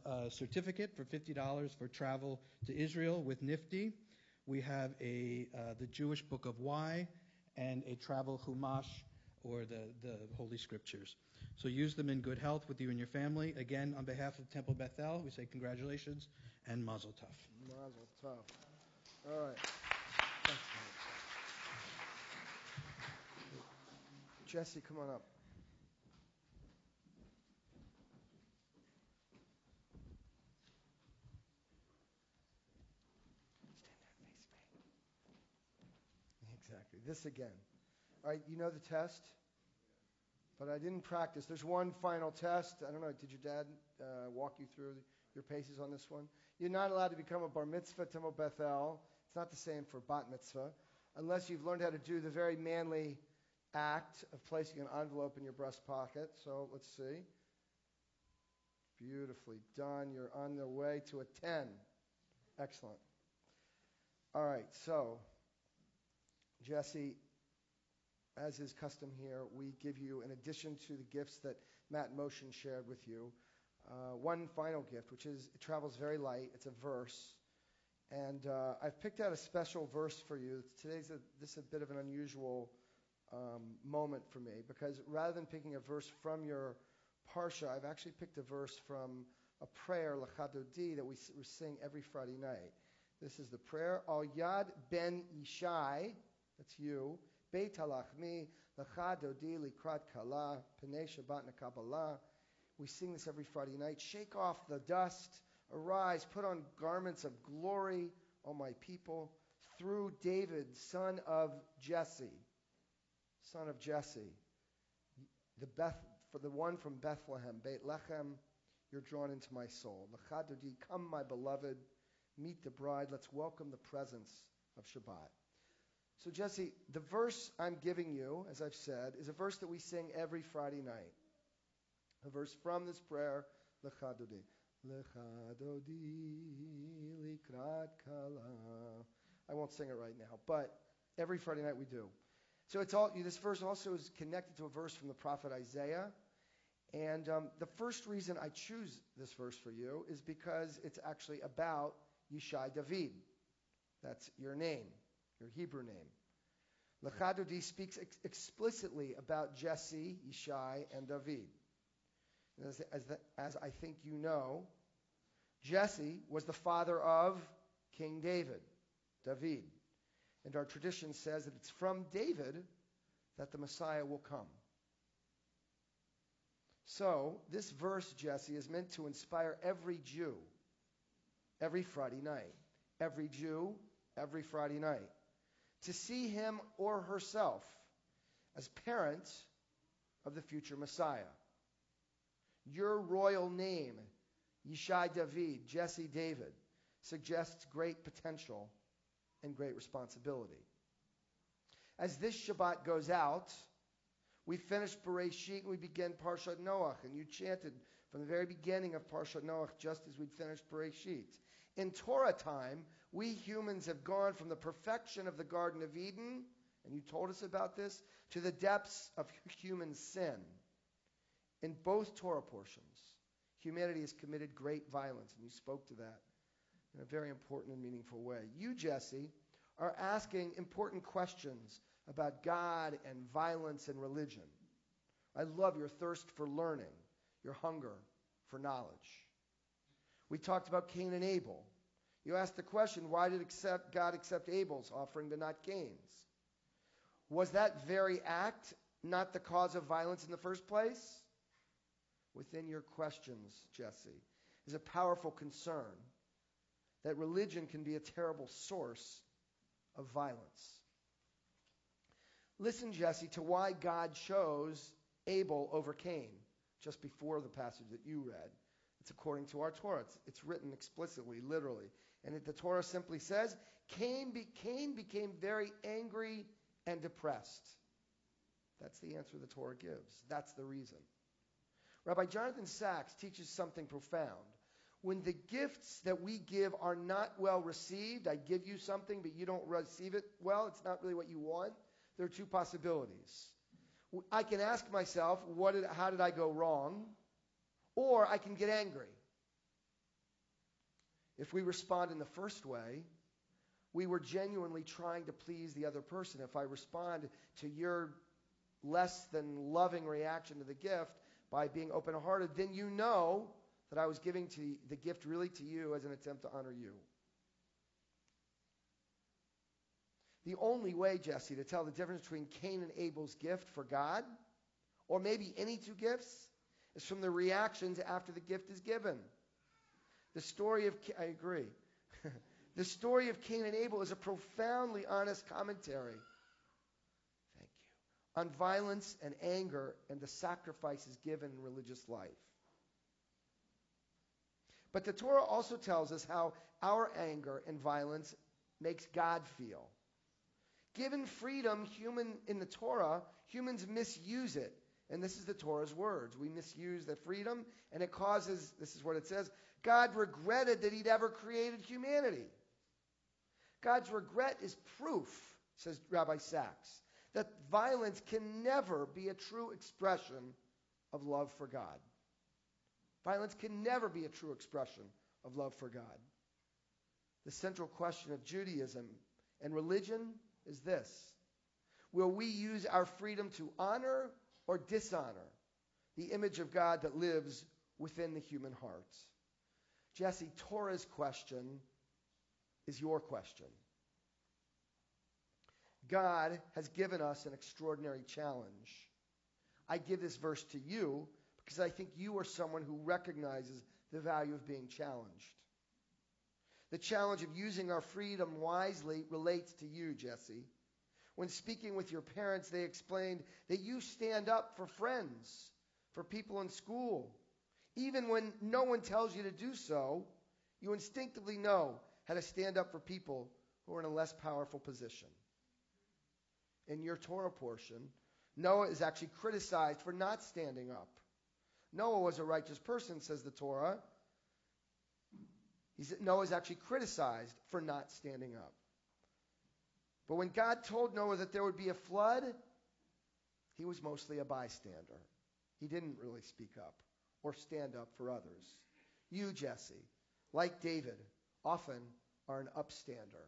a certificate for $50 for travel to Israel with Nifty. We have the Jewish Book of Why and a travel Chumash, or the Holy Scriptures. So use them in good health with you and your family. Again, on behalf of Temple Beth-El, we say congratulations and mazel tov. Mazel tov. All right. Thanks, Jesse, come on up. Exactly. This again. All right, you know the test? But I didn't practice. There's one final test. I don't know, did your dad walk you through your paces on this one? You're not allowed to become a bar mitzvah Temple Beth-El. It's not the same for bat mitzvah, unless you've learned how to do the very manly act of placing an envelope in your breast pocket. So let's see. Beautifully done. You're on the way to a 10. Excellent. All right, so Jesse, as is custom here, we give you, in addition to the gifts that Matt Motion shared with you, one final gift, which is, it travels very light. It's a verse. And I've picked out a special verse for you. This is a bit of an unusual moment for me, because rather than picking a verse from your Parsha, I've actually picked a verse from a prayer, L'chadodi, that we sing every Friday night. This is the prayer. Al Yad ben Ishai, that's you. Beit halachmi, lecha dodi likrat kala, penei Shabbat nekabbalah. We sing this every Friday night. Shake off the dust. Arise, put on garments of glory, O my people, through David, son of Jesse. Son of Jesse. For the one from Bethlehem, Beit Lechem, you're drawn into my soul. Lecha dodi, come my beloved, meet the bride. Let's welcome the presence of Shabbat. So Jesse, the verse I'm giving you, as I've said, is a verse that we sing every Friday night. A verse from this prayer, Lecha dodi. Lecha dodi likrat kala. I won't sing it right now, but every Friday night we do. So this verse also is connected to a verse from the prophet Isaiah. And the first reason I choose this verse for you is because it's actually about Yishai David. That's your name, your Hebrew name. Lecha dodi speaks explicitly about Jesse, Yishai, and David. As I think you know, Jesse was the father of King David, David. And our tradition says that it's from David that the Messiah will come. So, this verse, Jesse, is meant to inspire every Jew every Friday night. Every Jew, every Friday night. To see him or herself as parent of the future Messiah. Your royal name, Yishai David, Jesse David, suggests great potential and great responsibility. As this Shabbat goes out, we finish Bereshit and we begin Parshat Noach, and you chanted from the very beginning of Parshat Noach just as we'd finished Bereshit. In Torah time, we humans have gone from the perfection of the Garden of Eden, and you told us about this, to the depths of human sin. In both Torah portions, humanity has committed great violence, and you spoke to that in a very important and meaningful way. You, Jesse, are asking important questions about God and violence and religion. I love your thirst for learning, your hunger for knowledge. We talked about Cain and Abel. You asked the question, why did God accept Abel's offering but not Cain's? Was that very act not the cause of violence in the first place? Within your questions, Jesse, is a powerful concern that religion can be a terrible source of violence. Listen, Jesse, to why God chose Abel over Cain just before the passage that you read. It's according to our Torah. It's written explicitly, literally. And the Torah simply says, Cain became very angry and depressed. That's the answer the Torah gives. That's the reason. Rabbi Jonathan Sachs teaches something profound. When the gifts that we give are not well received, I give you something, but you don't receive it well, it's not really what you want, there are two possibilities. I can ask myself, how did I go wrong? Or I can get angry. If we respond in the first way, we were genuinely trying to please the other person. If I respond to your less than loving reaction to the gift by being open-hearted, then you know that I was giving the gift really to you as an attempt to honor you. The only way, Jesse, to tell the difference between Cain and Abel's gift for God, or maybe any two gifts, is from the reactions after the gift is given. I agree. The story of Cain and Abel is a profoundly honest commentary. Thank you. On violence and anger and the sacrifices given in religious life. But the Torah also tells us how our anger and violence makes God feel. Given freedom, in the Torah, humans misuse it. And this is the Torah's words. We misuse the freedom, and it causes, this is what it says, God regretted that he'd ever created humanity. God's regret is proof, says Rabbi Sachs, that violence can never be a true expression of love for God. Violence can never be a true expression of love for God. The central question of Judaism and religion is this: will we use our freedom to honor or dishonor the image of God that lives within the human heart? Jesse, Torah's question is your question. God has given us an extraordinary challenge. I give this verse to you because I think you are someone who recognizes the value of being challenged. The challenge of using our freedom wisely relates to you, Jesse. When speaking with your parents, they explained that you stand up for friends, for people in school. Even when no one tells you to do so, you instinctively know how to stand up for people who are in a less powerful position. In your Torah portion, Noah is actually criticized for not standing up. Noah was a righteous person, says the Torah. Noah is actually criticized for not standing up. But when God told Noah that there would be a flood, he was mostly a bystander. He didn't really speak up or stand up for others. You, Jesse, like David, often are an upstander.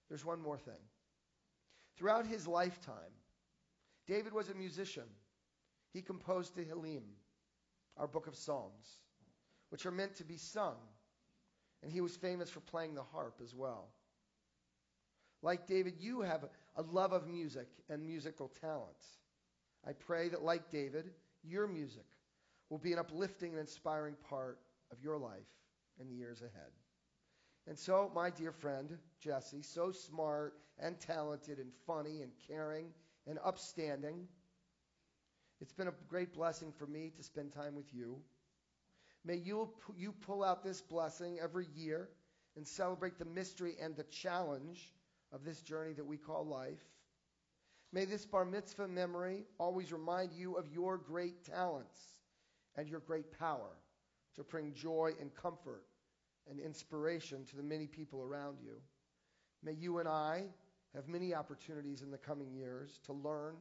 There's one more thing. Throughout his lifetime, David was a musician. He composed Tehillim, our book of Psalms, which are meant to be sung. And he was famous for playing the harp as well. Like David, you have a love of music and musical talent. I pray that, like David, your music will be an uplifting and inspiring part of your life in the years ahead. And so, my dear friend, Jesse, so smart and talented and funny and caring and upstanding, it's been a great blessing for me to spend time with you. May you pull out this blessing every year and celebrate the mystery and the challenge of this journey that we call life. May this bar mitzvah memory always remind you of your great talents and your great power to bring joy and comfort and inspiration to the many people around you. May you and I have many opportunities in the coming years to learn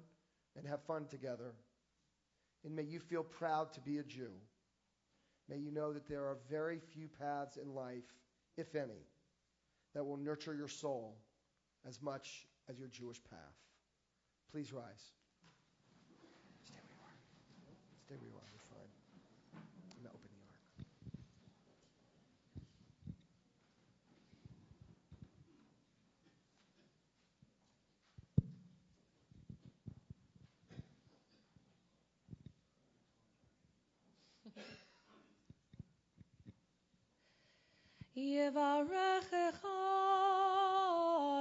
and have fun together. And may you feel proud to be a Jew. May you know that there are very few paths in life, if any, that will nurture your soul as much as your Jewish path. Please rise. Stay where you are. Stay where you are. We're fine. I'm going to open the ark. Yevarechecha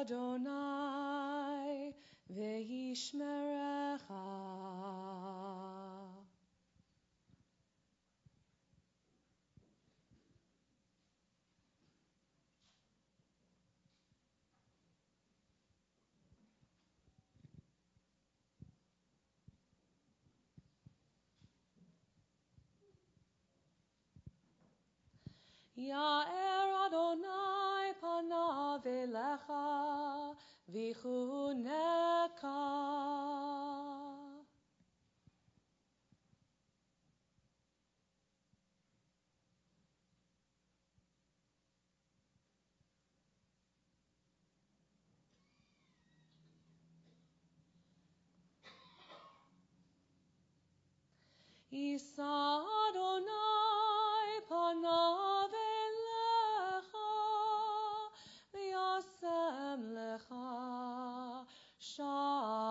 Adonai ve'yishmerecha. Ya'er Adonai panav elecha v'chuneka. Yisa Adonai panav elecha v'yasem lecha shalom.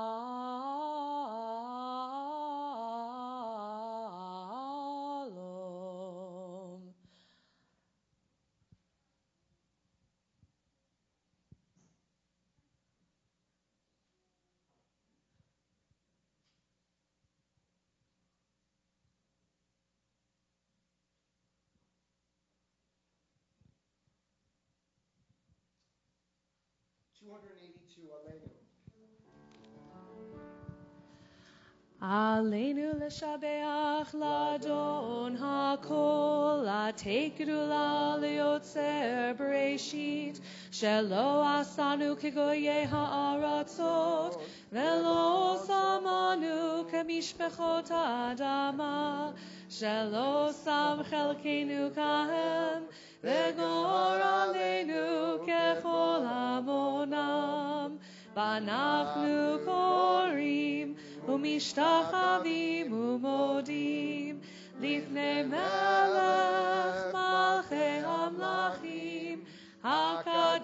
Aleinu l'shabeach l'adon hakol atekdula liotzer bereshit shelo asanu kegoye ha'aratzot velo samanu kemishpechot ha'adama shelo sam chelkenu kahem v'gor aleinu kechol hamonam v'anachnu korim ומשתחווים ומודים לפני מלך מלכי המלכים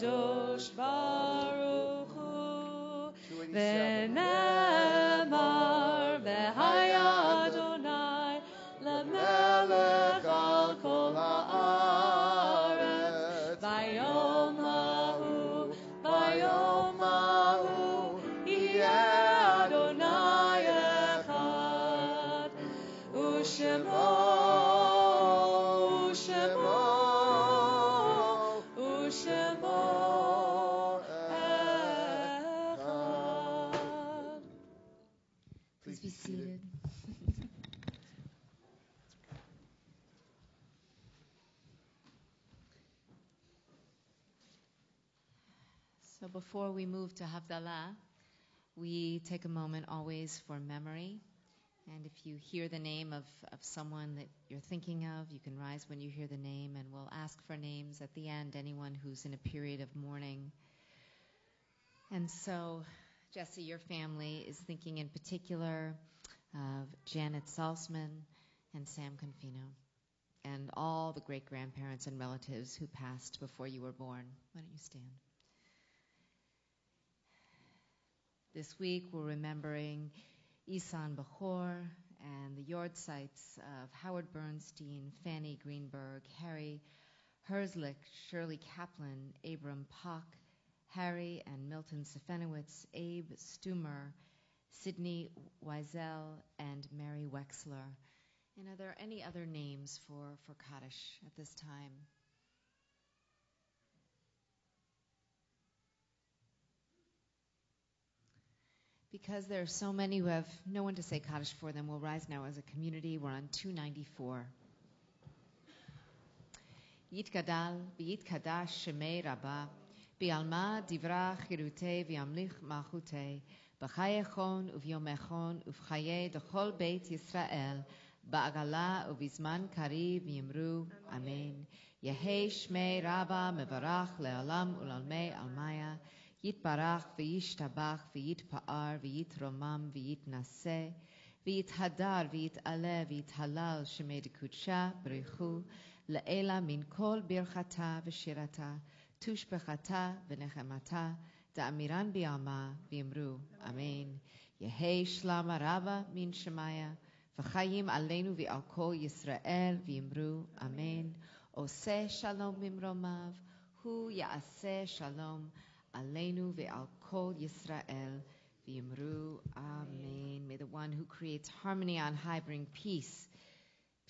Kadosh Baruch Hu. 287. V'nemar v'haya Adonai lemelech al kol haaretz. Bayom hahu yeh Adonai echad. Ushemo echad. Please be seated. So before we move to Havdalah, we take a moment always for memory. And if you hear the name of someone that you're thinking of, you can rise when you hear the name, and we'll ask for names at the end, anyone who's in a period of mourning. And so, Jesse, your family is thinking in particular of Janet Salzman and Sam Confino, and all the great-grandparents and relatives who passed before you were born. Why don't you stand? This week we're remembering Isan Bachor and the Yordzites of Howard Bernstein, Fanny Greenberg, Harry Herzlich, Shirley Kaplan, Abram Pock, Harry and Milton Sefenowitz, Abe Stumer, Sidney Wiesel, and Mary Wexler. And are there any other names for Kaddish at this time? Because there are so many who have no one to say Kaddish for them, we'll rise now as a community. We're on 294. Yitgadal v'yitkadash shemei Rabbah bi'alma divra chirutei v'yamlich malchutei b'chayechon uvyomechon uv'chayei d'chol beit Yisrael ba'agala uvizman kariv yimru Amen. Yehei shmei Rabbah mevarach le'olam ulalmei almaya Yitbarach v'yishtabach v'yitpa'ar v'yitromam v'yitnaseh v'yithadar v'yit'aleh v'yithalal shemei d'kudsha b'richu le'ela min kol birchata v'shirata tushbechata v'nechemata da'amiran bi'alma v'yimru Amen. Yehei shlam arava min shemaya v'chayim aleinu v'al kol Yisrael v'yimru Amen. Oseh shalom mimromav hu ya'aseh shalom Aleinu ve'al kol Yisrael v'yimru Amen. May the one who creates harmony on high bring peace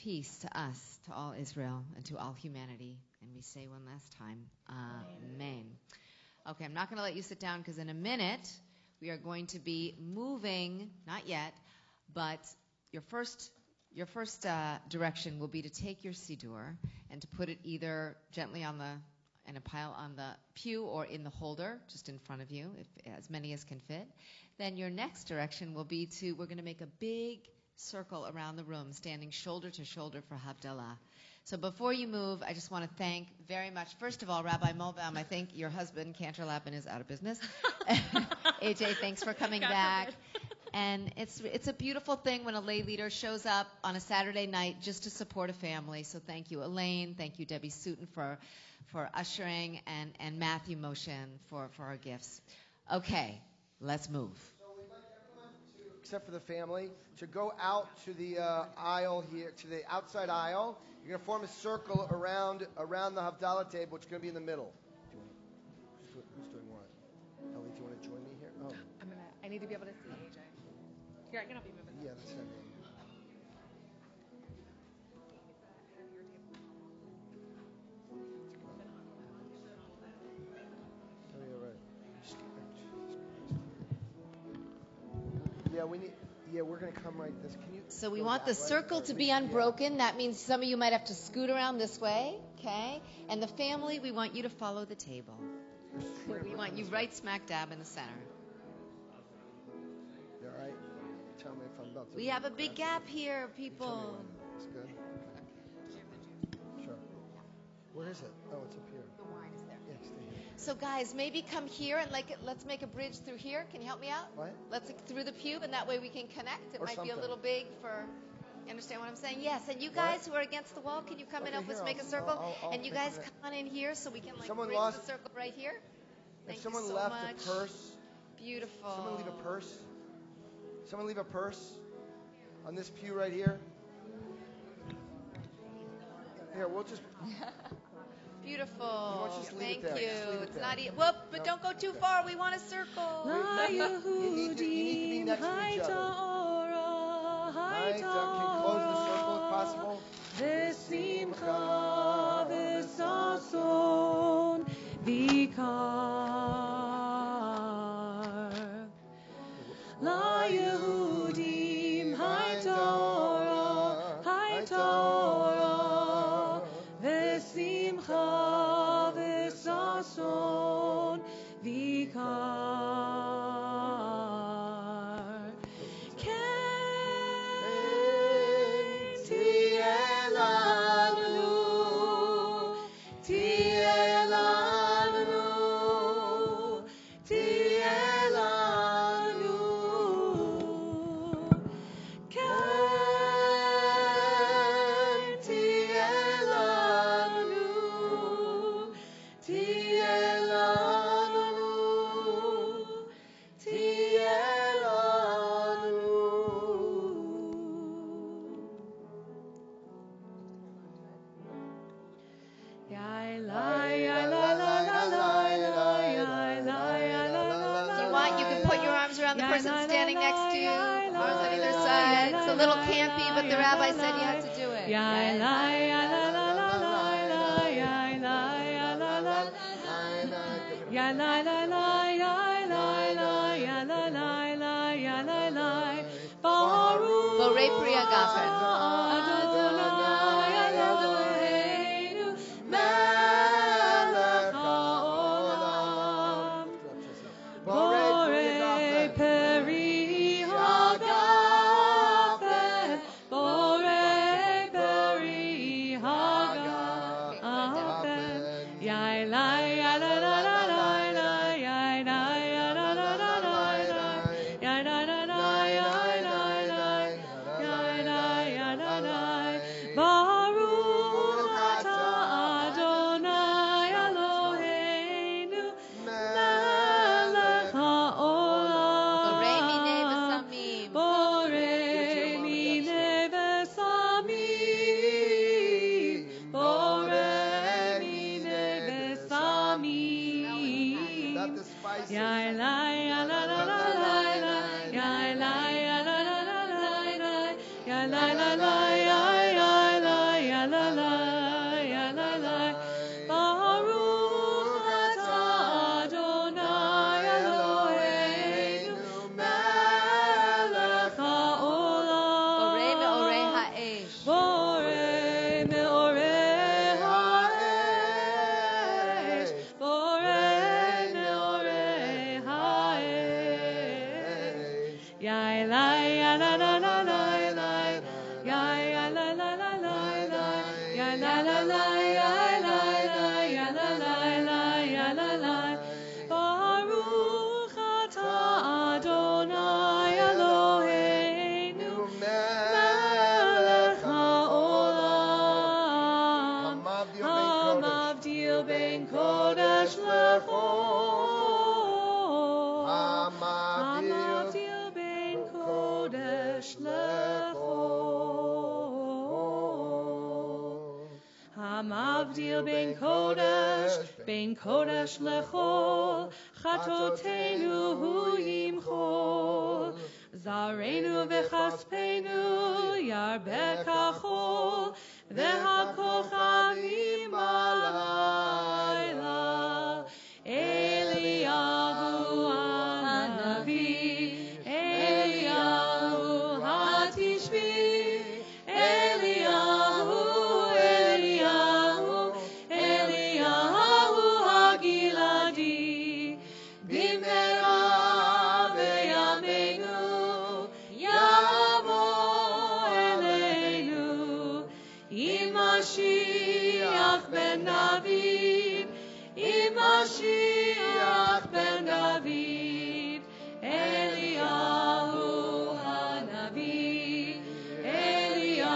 to us, to all Israel, and to all humanity. And we say one last time, Amen. Okay, I'm not going to let you sit down because in a minute we are going to be moving, not yet, but your first direction will be to take your siddur and to put it either gently in a pile on the pew or in the holder just in front of you, if as many as can fit. Then your next direction will be we're going to make a big circle around the room, standing shoulder to shoulder for Havdalah. So before you move, I just want to thank very much, first of all, Rabbi Molbaum. I think your husband, Cantor Lapin, is out of business. AJ, thanks for coming back. And it's a beautiful thing when a lay leader shows up on a Saturday night just to support a family. So thank you, Elaine. Thank you, Debbie Sutton, for ushering, and Matthew Moshen for our gifts. Okay, let's move. So we'd like everyone to, except for the family, to go out to the aisle here, to the outside aisle. You're going to form a circle around the Havdalah table, which is going to be in the middle. Who's doing what? Ellie, do you want to join me here? Oh. I need to be able to see AJ. Here, I cannot be moving. Yeah, that's happening. We're going to come right this. Can you? So we want the circle to be unbroken. That means some of you might have to scoot around this way, okay? And the family, we want you to follow the table. We want you right smack dab in the center. You all right? Tell me if I'm about to. We have a big gap here, people. It's good. Okay. Sure. Where is it? Oh, it's up here. The wine is there. Yeah, stay here. So guys, maybe come here and let's make a bridge through here. Can you help me out? What? Let's through the pew, and that way we can connect. It Or might something. be a little big for. You understand what I'm saying? Yes. And you guys who are against the wall, can you come and help us make a circle? And you guys come on in here so we can bring the circle right here. Thank you so much. If someone left a purse. Beautiful. Someone leave a purse. Someone leave a purse on this pew right here. Here, we'll just. Beautiful. Thank you. It's there. not whoop, but don't go too far. We want a circle. You need to be next to each other. Right? Can you close the circle if possible? V'simcha v'sason v'kar LaYehudim haytorah v'simcha v'sason v'kar Ken ti'elanu The person standing next to you, arms on either side. It's a little campy, but the rabbi said you have to do it. Borei Priya Gafen. Hamavdil ben kodesh lechol, chatoteinu hu yimchol, zarenu v'chaspenu yarbeh kachol, v'hakochavim alayla, Eliyahu hanavi, Eliyahu hatishbi, Eliyahu Giladi, Bimera ve'yameinu, Yavo eleinu, Imashiach ben David, Imashiach ben David, Eliyahu hanavi, Eliyahu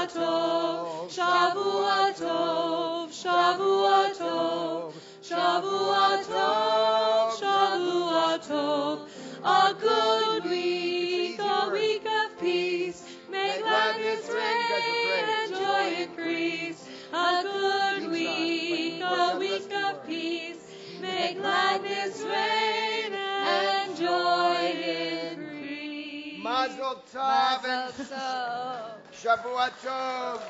Tov, Shavua Tov, Shavua Tov, Shavua Tov, Shavua Tov. A good week, a week of peace. May gladness reign and joy increase. A good week, a week of peace. May gladness reign and joy increase. Mazel Tov and Mazel Tov. Shavua Tov.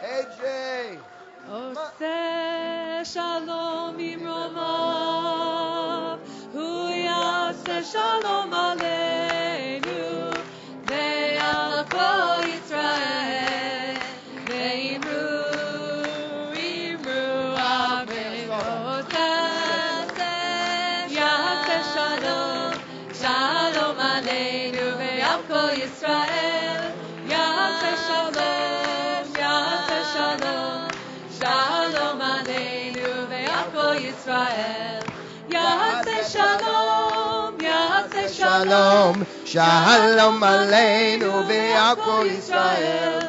AJ. Oseh shalom imromav, hu yaseh shalom aleinu, ve'al kol Yisrael, ve'imru amen. Oseh yaseh shalom, shalom aleinu, ve'al kol Yisrael, yaseh shalom, yaseh shalom. Shalom aleinu ve'al kol Yisrael. Yaseh shalom, yaseh shalom. Shalom aleinu ve'al kol Yisrael.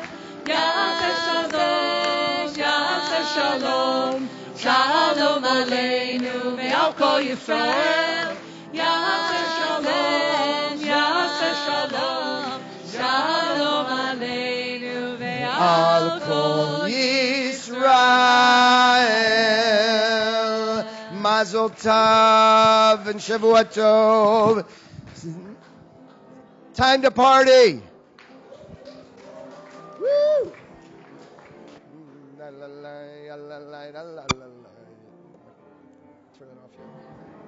Yaseh shalom, yaseh shalom. Shalom aleinu ve'al kol Yisrael. Yaseh shalom, yaseh shalom. Shalom aleinu ve'al kol Israel. Mazel Tov and Shavua Tov. Time to party. Woo! Turn it off here.